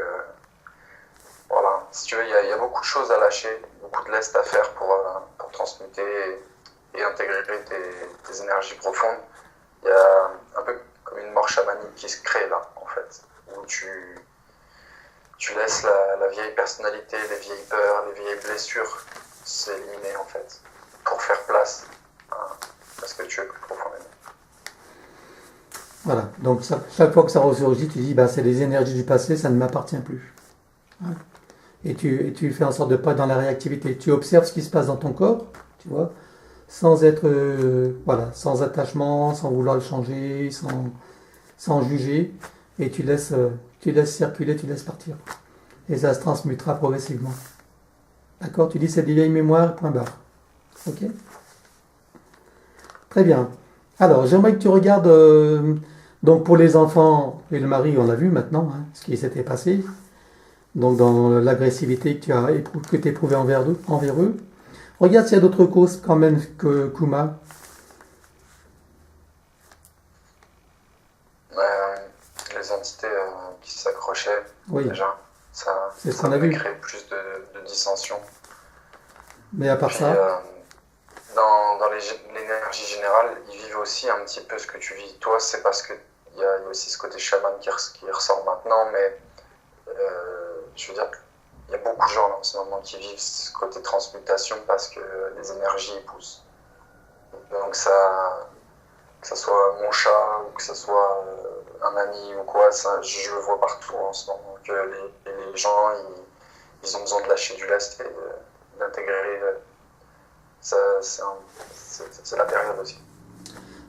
voilà. Si tu veux, il y a beaucoup de choses à lâcher, beaucoup de lest à faire pour transmuter et intégrer tes énergies profondes. Il y a un peu comme une mort chamanique qui se crée là, en fait, où tu laisses la vieille personnalité, les vieilles peurs, les vieilles blessures s'éliminer, en fait, pour faire place à ce que tu es plus profondément. Voilà, donc chaque fois que ça ressurgit, tu dis, bah, c'est les énergies du passé, ça ne m'appartient plus. Hein? Et tu fais en sorte de pas être dans la réactivité. Tu observes ce qui se passe dans ton corps, tu vois, sans être, sans attachement, sans vouloir le changer, sans juger, et tu laisses circuler, tu laisses partir. Et ça se transmutera progressivement. D'accord? Tu dis c'est des vieilles mémoires, point barre. Ok? Très bien. Alors, j'aimerais que tu regardes, donc pour les enfants et le mari, on l'a vu maintenant, hein, ce qui s'était passé. Donc dans l'agressivité que tu as éprouvée envers eux. Regarde s'il y a d'autres causes quand même que Kuma. Les entités qui s'accrochaient, oui. Déjà, ça avait créé plus de dissensions. Mais à part puis, ça dans l'énergie générale, ils vivent aussi un petit peu ce que tu vis. Toi, c'est parce qu'il y a aussi ce côté chaman qui ressort maintenant, mais je veux dire, il y a beaucoup de gens là, en ce moment qui vivent ce côté transmutation parce que les énergies poussent. Donc que ça soit mon chat ou que ça soit un ami ou quoi, je le vois partout en ce moment. Que les gens, ils ont besoin de lâcher du lest et d'intégrer. C'est la période aussi.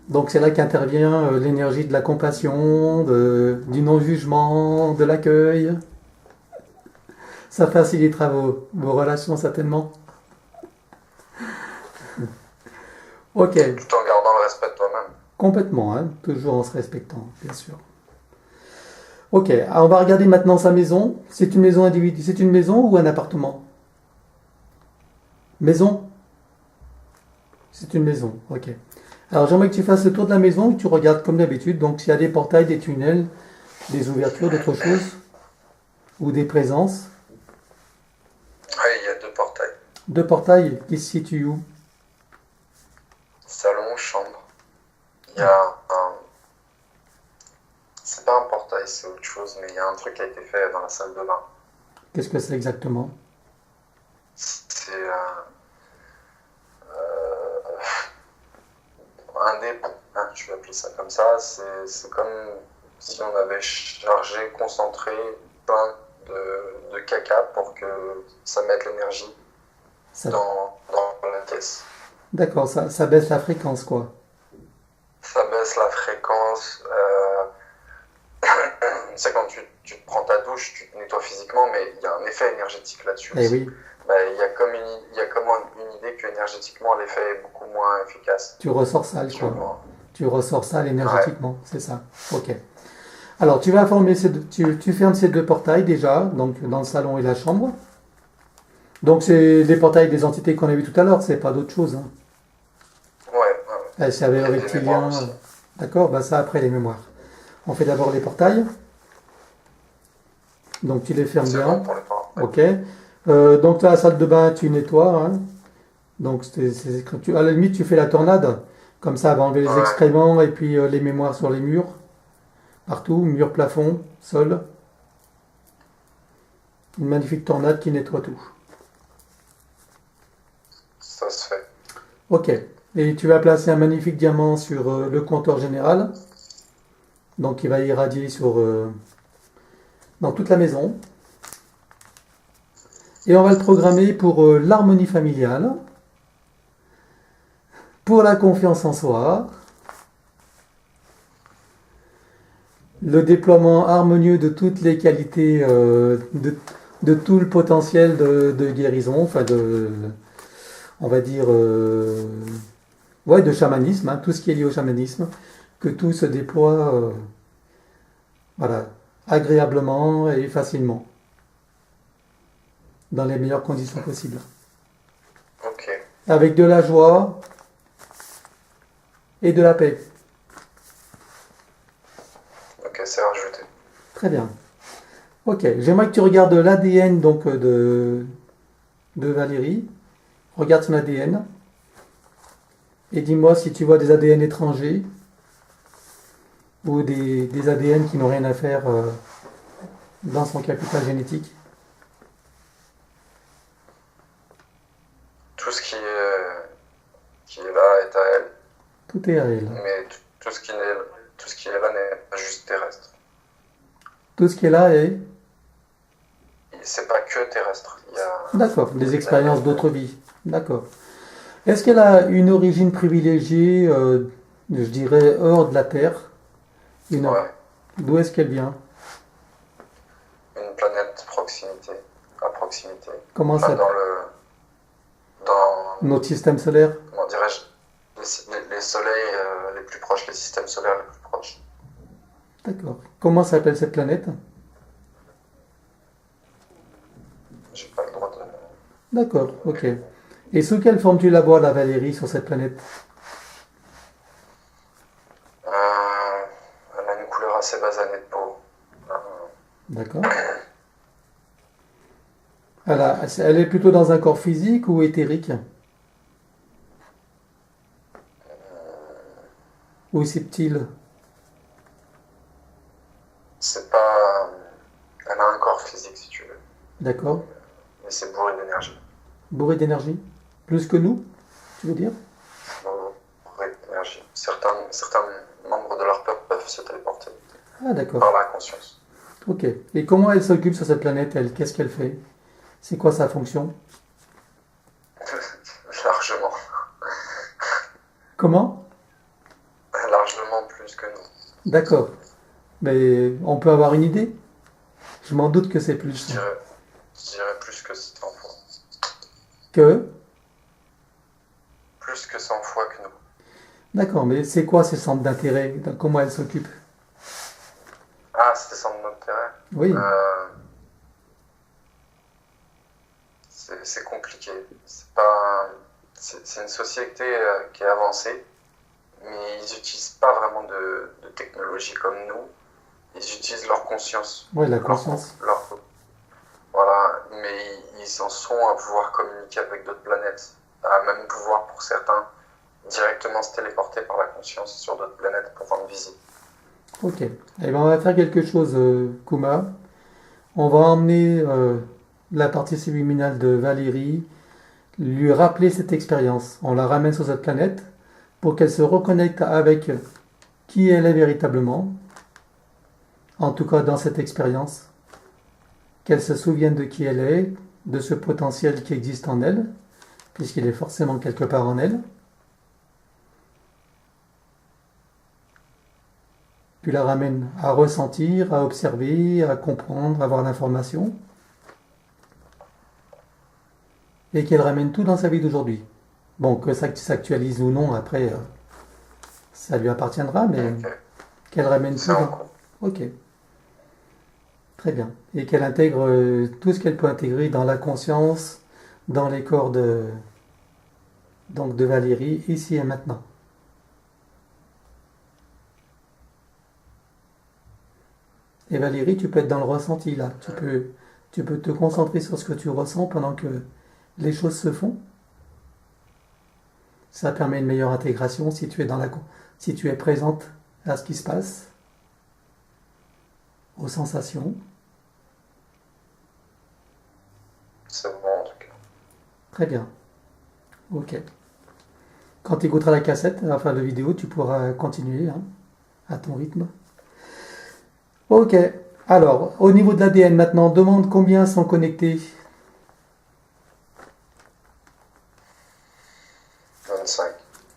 Donc c'est là qu'intervient l'énergie de la compassion, du non-jugement, de l'accueil. Ça facilitera vos relations certainement. Ok. Tout en gardant le respect de toi-même. Complètement, hein, toujours en se respectant, bien sûr. Ok, on va regarder maintenant sa maison. C'est une maison individuelle, c'est une maison ou un appartement? Maison? C'est une maison, ok. Alors j'aimerais que tu fasses le tour de la maison, que tu regardes comme d'habitude. Donc s'il y a des portails, des tunnels, des ouvertures, d'autres choses, ou des présences. Oui, il y a deux portails. Deux portails qui se situent où? Salon, chambre. Il y a un... C'est pas un portail, c'est autre chose, mais il y a un truc qui a été fait dans la salle de bain. Qu'est-ce que c'est exactement? C'est un dépôt, hein, je vais appeler ça comme ça. C'est comme si on avait chargé, concentré plein de caca pour que ça mette l'énergie Ça- dans la pièce. D'accord, ça baisse la fréquence, quoi. Ça baisse la fréquence. Tu sais, quand tu te prends ta douche, tu te nettoies physiquement, mais il y a un effet énergétique là-dessus Eh aussi. oui, Bah, il y a comme une idée que énergétiquement l'effet est beaucoup moins efficace. tu ressors sale, Tu quoi. vois. Tu ressors sale énergétiquement, c'est ça. Ok. Alors, tu vas former tu fermes ces deux portails déjà, donc dans le salon et la chambre. Donc, c'est les portails des entités qu'on a vu tout à l'heure, c'est pas d'autre chose. Hein. Ouais. Elle servait Il y aux a des reptiliens. mémoires aussi. D'accord, bah ça après les mémoires. On fait d'abord les portails. Donc, tu les fermes C'est bien. bon pour les parents. Ok. Donc, la salle de bain, tu nettoies. Hein. Donc, à la limite, tu fais la tornade. Comme ça, elle va enlever les Ouais. excréments et puis les mémoires sur les murs. Partout, mur, plafond, sol. Une magnifique tornade qui nettoie tout. Ça se fait. Ok. Et tu vas placer un magnifique diamant sur le compteur général. Donc, il va irradier dans toute la maison. Et on va le programmer pour l'harmonie familiale, pour la confiance en soi, le déploiement harmonieux de toutes les qualités, de tout le potentiel de guérison, enfin on va dire, ouais, de chamanisme, hein, tout ce qui est lié au chamanisme, que tout se déploie, voilà, agréablement et facilement, dans les meilleures conditions possibles. Ok. Avec de la joie et de la paix. Ok, c'est rajouté. Très bien. Ok, j'aimerais que tu regardes l'ADN donc de Valérie. Regarde son ADN et dis-moi si tu vois des ADN étrangers ou des ADN qui n'ont rien à faire dans son capital génétique. Tout ce qui est là est à elle, Tout est à elle. mais tout ce qui est là n'est pas juste terrestre. Tout ce qui est là est... C'est pas que terrestre. Il y a... D'accord, des expériences d'autres vies. D'accord. Est-ce qu'elle a une origine privilégiée, je dirais, hors de la Terre? Ouais. D'où est-ce qu'elle vient? Une planète à proximité. Comment Enfin, ça... dans Notre système solaire? comment dirais-je, les soleils les plus proches, les systèmes solaires les plus proches. D'accord. Comment s'appelle cette planète? J'ai pas le droit de... D'accord, ok. Et sous quelle forme tu la vois, la Valérie, sur cette planète? Elle a une couleur assez basanée de peau. D'accord. Elle est plutôt dans un corps physique ou éthérique? Ou subtil? C'est pas... Elle a un corps physique, si tu veux, D'accord. mais c'est bourré d'énergie. Bourré d'énergie? Plus que nous, tu veux dire? Bourré d'énergie. Certains membres de leur peuple peuvent se téléporter Ah, d'accord. par la conscience. Ok. Et comment elle s'occupe sur cette planète, elle? Qu'est-ce qu'elle fait? C'est quoi sa fonction? Largement. Comment? Largement plus que nous. D'accord. Mais on peut avoir une idée? Je m'en doute que c'est Je plus. dirais plus que 100 fois. Que? Plus que 100 fois que nous. D'accord, mais c'est quoi ces centres d'intérêt? Comment elle s'occupe? Ah, c'était centre d'intérêt. Oui, C'est compliqué. C'est pas, c'est une société qui est avancée, mais ils n'utilisent pas vraiment de technologie comme nous. Ils utilisent leur conscience. oui, la Leur, conscience. voilà, mais ils en sont à pouvoir communiquer avec d'autres planètes, à même pouvoir pour certains directement se téléporter par la conscience sur d'autres planètes pour rendre visite. Ok. Eh ben, on va faire quelque chose, Kuma. On va emmener la partie subliminale de Valérie, lui rappeler cette expérience. On la ramène sur cette planète pour qu'elle se reconnecte avec qui elle est véritablement, en tout cas dans cette expérience, qu'elle se souvienne de qui elle est, de ce potentiel qui existe en elle, puisqu'il est forcément quelque part en elle. Tu la ramènes à ressentir, à observer, à comprendre, à avoir l'information, et qu'elle ramène tout dans sa vie d'aujourd'hui. Bon, que ça s'actualise ou non, après, ça lui appartiendra, mais Ok, qu'elle ramène tout c'est en dans... cours. Ok, très bien. Et qu'elle intègre tout ce qu'elle peut intégrer dans la conscience, dans les corps donc de Valérie, ici et maintenant. Et Valérie, tu peux être dans le ressenti là. Tu peux te concentrer sur ce que tu ressens pendant que les choses se font. Ça permet une meilleure intégration si tu es si tu es présente à ce qui se passe, aux sensations. C'est bon en tout cas. Très bien. Ok. Quand tu écouteras la cassette, enfin la vidéo, tu pourras continuer hein, à ton rythme. Ok. Alors, au niveau de l'ADN maintenant, demande combien sont connectés. 25.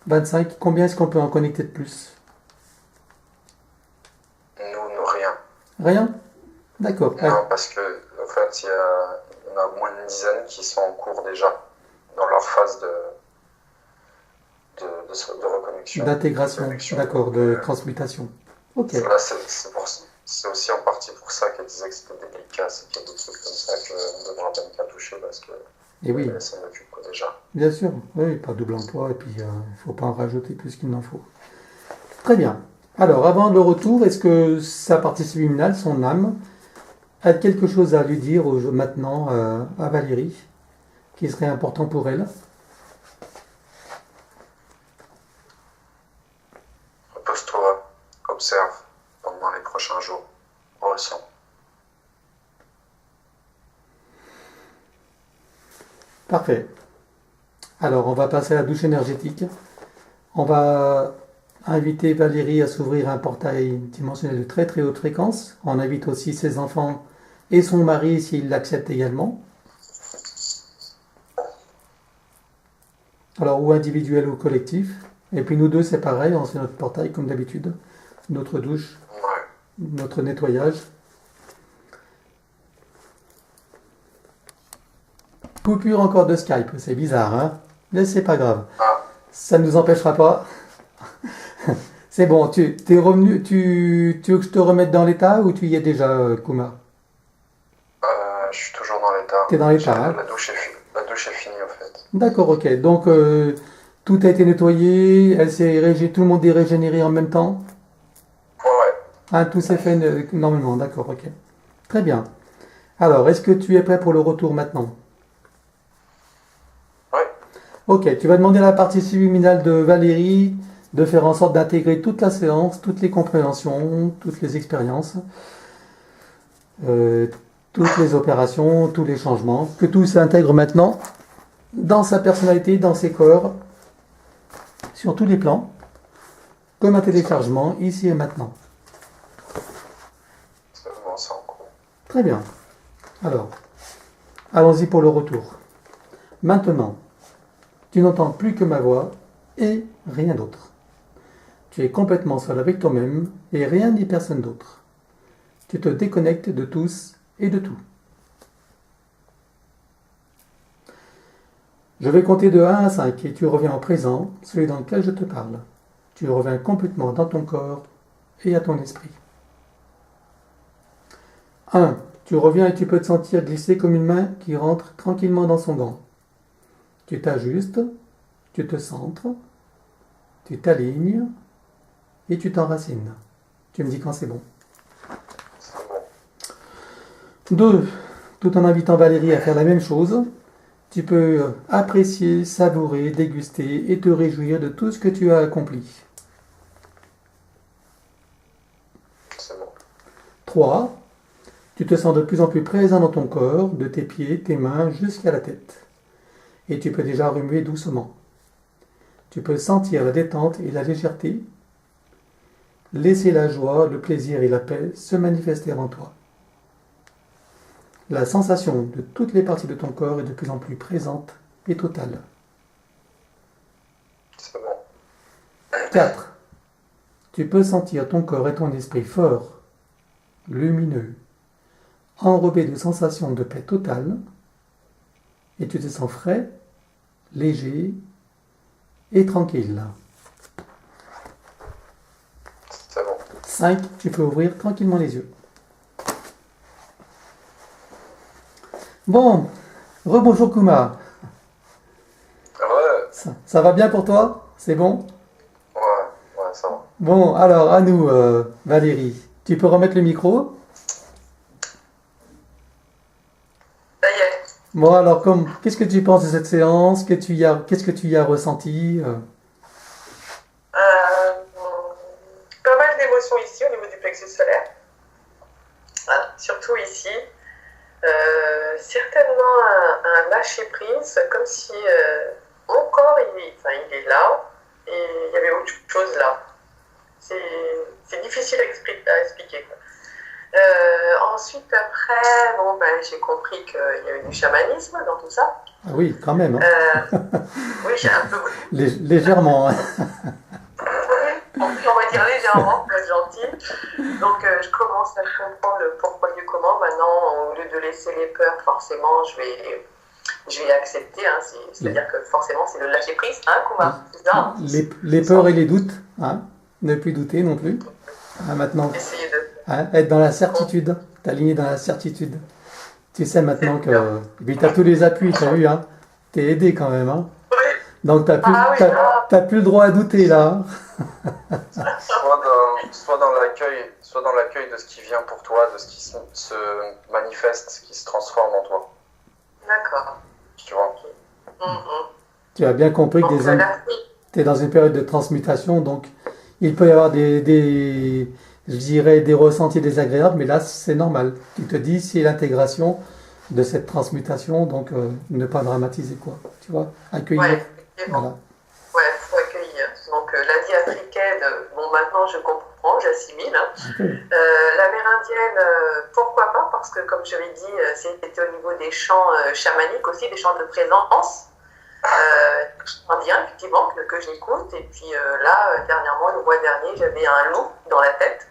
25. Combien est-ce qu'on peut en connecter de plus? Nous, rien. Rien? D'accord. Non, parce que en fait, il y en a au moins une dizaine qui sont en cours déjà dans leur phase de reconnexion. D'intégration, Connexion. d'accord, de transmutation. Ok. Là, c'est aussi en partie pour ça qu'elle disait que c'était délicat, c'est qu'il y a des trucs comme ça qu'on ne devra même pas toucher parce que Et oui, elle s'en occupe quoi, déjà. bien sûr. Oui, pas double emploi et puis il ne faut pas en rajouter plus qu'il n'en faut. Très bien. Alors, avant le retour, est-ce que sa partie subliminale, son âme, a quelque chose à lui dire maintenant à Valérie, qui serait important pour elle? Repose-toi, observe pendant les prochains jours, ressens. Parfait. Alors, on va passer à la douche énergétique. On va inviter Valérie à s'ouvrir un portail dimensionnel de très très haute fréquence. On invite aussi ses enfants et son mari s'il l'accepte également. Alors, ou individuel ou collectif. Et puis nous deux, c'est pareil, on fait notre portail comme d'habitude. Notre douche, Ouais. notre nettoyage. Coupure encore de Skype, c'est bizarre, hein? Mais c'est pas grave. Ah, Ça ne nous empêchera pas. C'est bon, tu es revenu, tu veux que je te remette dans l'état ou tu y es déjà, Kuma? je suis toujours dans l'état. T'es dans l'état, hein? La douche est finie en fait. D'accord, ok. Donc tout a été nettoyé, tout le monde est régénéré en même temps? Ouais. Hein, tout s'est fait normalement, d'accord, ok. Très bien. Alors, est-ce que tu es prêt pour le retour maintenant? Ouais. Ok, tu vas demander à la partie subliminale de Valérie de faire en sorte d'intégrer toute la séance, toutes les compréhensions, toutes les expériences, euh, toutes les opérations, tous les changements, que tout s'intègre maintenant dans sa personnalité, dans ses corps, sur tous les plans, comme un téléchargement, ici et maintenant. C'est bon, c'est en cours. Très bien. Alors, allons-y pour le retour. Maintenant, tu n'entends plus que ma voix et rien d'autre. Tu es complètement seul avec toi-même et rien ni personne d'autre. Tu te déconnectes de tous et de tout. Je vais compter de 1 à 5 et tu reviens au présent, celui dans lequel je te parle. tu reviens complètement dans ton corps et à ton esprit. 1. Tu reviens et tu peux te sentir glisser comme une main qui rentre tranquillement dans son gant. Tu t'ajustes, tu te centres, tu t'alignes et tu t'enracines. Tu me dis quand c'est bon. C'est bon. 2. Tout en invitant Valérie à faire la même chose, tu peux apprécier, savourer, déguster et te réjouir de tout ce que tu as accompli. C'est bon. 3. Tu te sens de plus en plus présent dans ton corps, de tes pieds, tes mains jusqu'à la tête. Et tu peux déjà remuer doucement. Tu peux sentir la détente et la légèreté. Laisser la joie, le plaisir et la paix se manifester en toi. La sensation de toutes les parties de ton corps est de plus en plus présente et totale. C'est bon. 4. Tu peux sentir ton corps et ton esprit forts, lumineux, enrobés de sensations de paix totale, et tu te sens frais, léger et tranquille. C'est bon. 5. Tu peux ouvrir tranquillement les yeux. Bon, rebonjour Kumar. Ouais, Ça va bien pour toi? C'est bon? ouais, ça va. Bon, alors à nous, Valérie. Tu peux remettre le micro? Ça y est. Bon, alors, qu'est-ce que tu penses de cette séance? Qu'est-ce que tu y as ressenti? Pas mal d'émotions ici au niveau du plexus solaire. Surtout ici. Certainement un lâcher-prise, comme si mon corps, il est là, et il y avait autre chose là. C'est difficile à expliquer, quoi. Ensuite, après, j'ai compris qu'il y avait du chamanisme dans tout ça. Ah oui, quand même. Hein. Oui, j'ai un peu... Légèrement. Hein. On va dire légèrement, pour être gentil. Donc, je commence à comprendre le pourquoi du comment. Maintenant, au lieu de laisser les peurs, forcément, je vais accepter. Hein. C'est-à-dire que forcément, c'est le lâcher-prise, hein, Kuma, c'est ça, hein. Les peurs et les doutes. Hein. Ne plus douter non plus. Hein, maintenant, Essayer de... être dans la certitude. T'aligner dans la certitude. Tu sais maintenant que... Et puis, tu as tous les appuis, tu as vu. Hein. Tu es aidé quand même. Hein. Oui. Donc, tu n'as plus le droit à douter là. soit dans l'accueil de ce qui vient pour toi, de ce qui se manifeste, ce qui se transforme en toi. D'accord. Tu vois. Tu as bien compris que tu es dans une période de transmutation, donc il peut y avoir je dirais des ressentis désagréables, mais là c'est normal. Tu te dis c'est l'intégration de cette transmutation, donc ne pas dramatiser quoi. Tu vois, accueillir. Ouais, effectivement. Voilà. Ouais, faut accueillir. Donc la vie africaine, maintenant je comprends, j'assimile. Hein. L'Amérindienne, pourquoi pas? Parce que comme j'avais dit, c'était au niveau des chants chamaniques aussi, des chants de présence. Indien, effectivement, que j'écoute. Et puis là, dernièrement, le mois dernier, j'avais un loup dans la tête.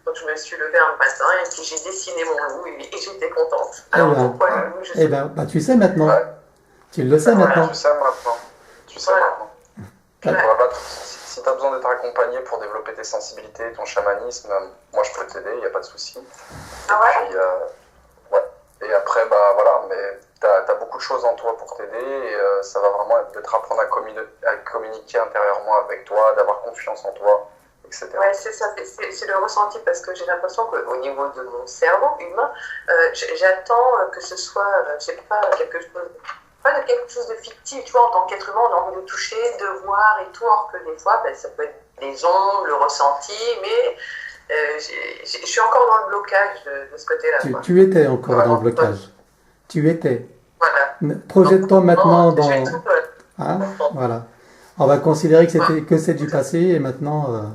Donc je me suis levée un matin et puis j'ai dessiné mon loup et j'étais contente. Alors pourquoi le loup? Eh ben, tu sais maintenant. Ouais. Tu le sais maintenant. Tu sais maintenant. Voilà, si tu as besoin d'être accompagné pour développer tes sensibilités, ton chamanisme, moi je peux t'aider, il n'y a pas de souci. Ah ouais? Puis, ouais. Et après, voilà, mais tu as beaucoup de choses en toi pour t'aider et ça va vraiment être de te apprendre à communiquer intérieurement avec toi, d'avoir confiance en toi, etc. Ouais, c'est ça, c'est le ressenti parce que j'ai l'impression qu'au niveau de mon cerveau humain, j'attends que ce soit, je sais pas, quelque chose de fictif, tu vois, en tant qu'être humain, on a envie de toucher, de voir et tout, alors que des fois, ça peut être des ondes, le ressenti, mais je suis encore dans le blocage de ce côté-là. Tu étais encore dans le blocage. Tu étais. Voilà. Projette-toi maintenant dans... Hein, voilà. On va considérer que c'est du passé et maintenant...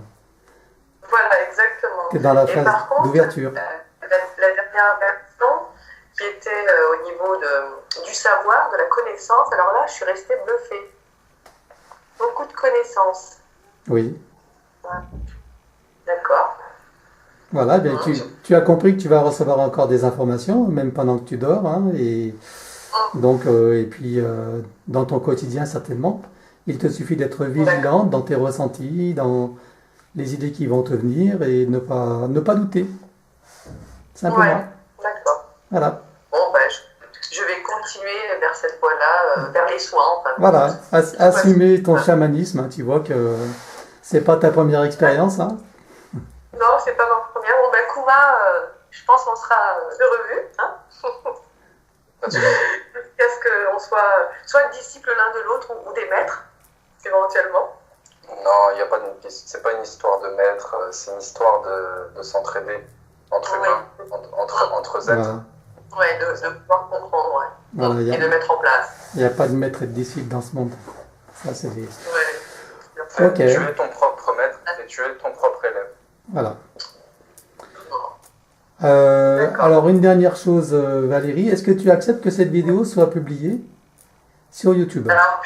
Voilà, exactement. Tu es dans la phase d'ouverture. La dernière version, qui était au niveau du savoir, de la connaissance, alors là, je suis restée bluffée. Beaucoup de connaissances. Oui. Ouais. D'accord. Voilà, bien, tu as compris que tu vas recevoir encore des informations, même pendant que tu dors, hein, et donc et puis dans ton quotidien certainement. Il te suffit d'être vigilante dans tes ressentis, dans les idées qui vont te venir et ne pas douter. Simplement. Ouais, d'accord. Voilà. Bon, ben, je vais continuer vers cette voie-là, vers les soins. Enfin, Voilà. Assumer ton chamanisme, hein, tu vois que c'est pas ta première expérience. Hein. Non, c'est pas ma première. Bon, ben, Kuma, je pense qu'on sera de revue. Hein. Jusqu'à ce qu'on soit disciples l'un de l'autre ou des maîtres, éventuellement. Non, il y a pas c'est pas une histoire de maître, c'est une histoire de s'entraider entre humains, entre êtres. Voilà. Ouais, de pouvoir comprendre, ouais. Voilà, Et de mettre en place. Il n'y a pas de maître et de disciple dans ce monde. Ça, c'est des... Ouais. Ok. Tu es ton propre maître et tu es ton propre élève. Voilà. Alors, une dernière chose, Valérie, est-ce que tu acceptes que cette vidéo soit publiée sur YouTube? Alors,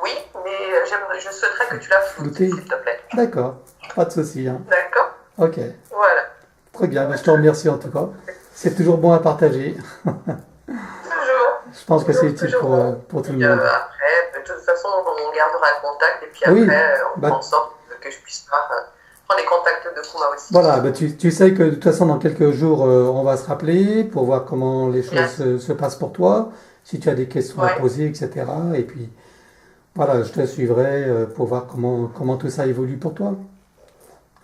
oui, mais je souhaiterais que tu la floutes, s'il te plaît. D'accord, pas de souci. Hein. D'accord. Ok. Voilà. Très bien, je te remercie en tout cas. C'est toujours bon à partager. Toujours. Je pense que c'est utile pour tout le monde. Après, de toute façon, on gardera contact et puis après, Oui, on fera en sorte que je puisse prendre les contacts de Kuma aussi. Voilà, tu sais que de toute façon, dans quelques jours, on va se rappeler pour voir comment les choses se passent pour toi, si tu as des questions à poser, etc. Et puis, voilà, je te suivrai pour voir comment tout ça évolue pour toi.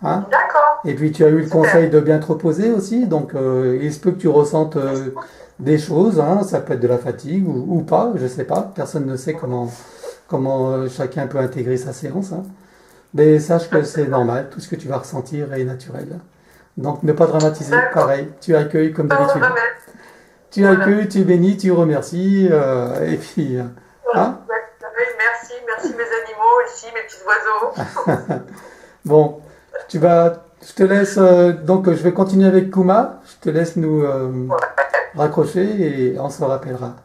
Hein? D'accord. Et puis, tu as eu le conseil de bien te reposer aussi, donc il se peut que tu ressentes des choses, hein, ça peut être de la fatigue ou pas, je sais pas, personne ne sait comment chacun peut intégrer sa séance. Hein. Mais sache que c'est normal, tout ce que tu vas ressentir est naturel. Donc ne pas dramatiser, pareil, tu accueilles comme d'habitude. Tu accueilles, tu bénis, tu remercies, et puis... Hein? Merci mes animaux ici, mes petits oiseaux. Bon, je te laisse, donc je vais continuer avec Kuma, je te laisse nous raccrocher et on se rappellera.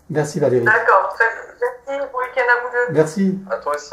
Merci Valérie. D'accord, très bien. Merci, bon week-end à vous deux. Merci. À toi aussi.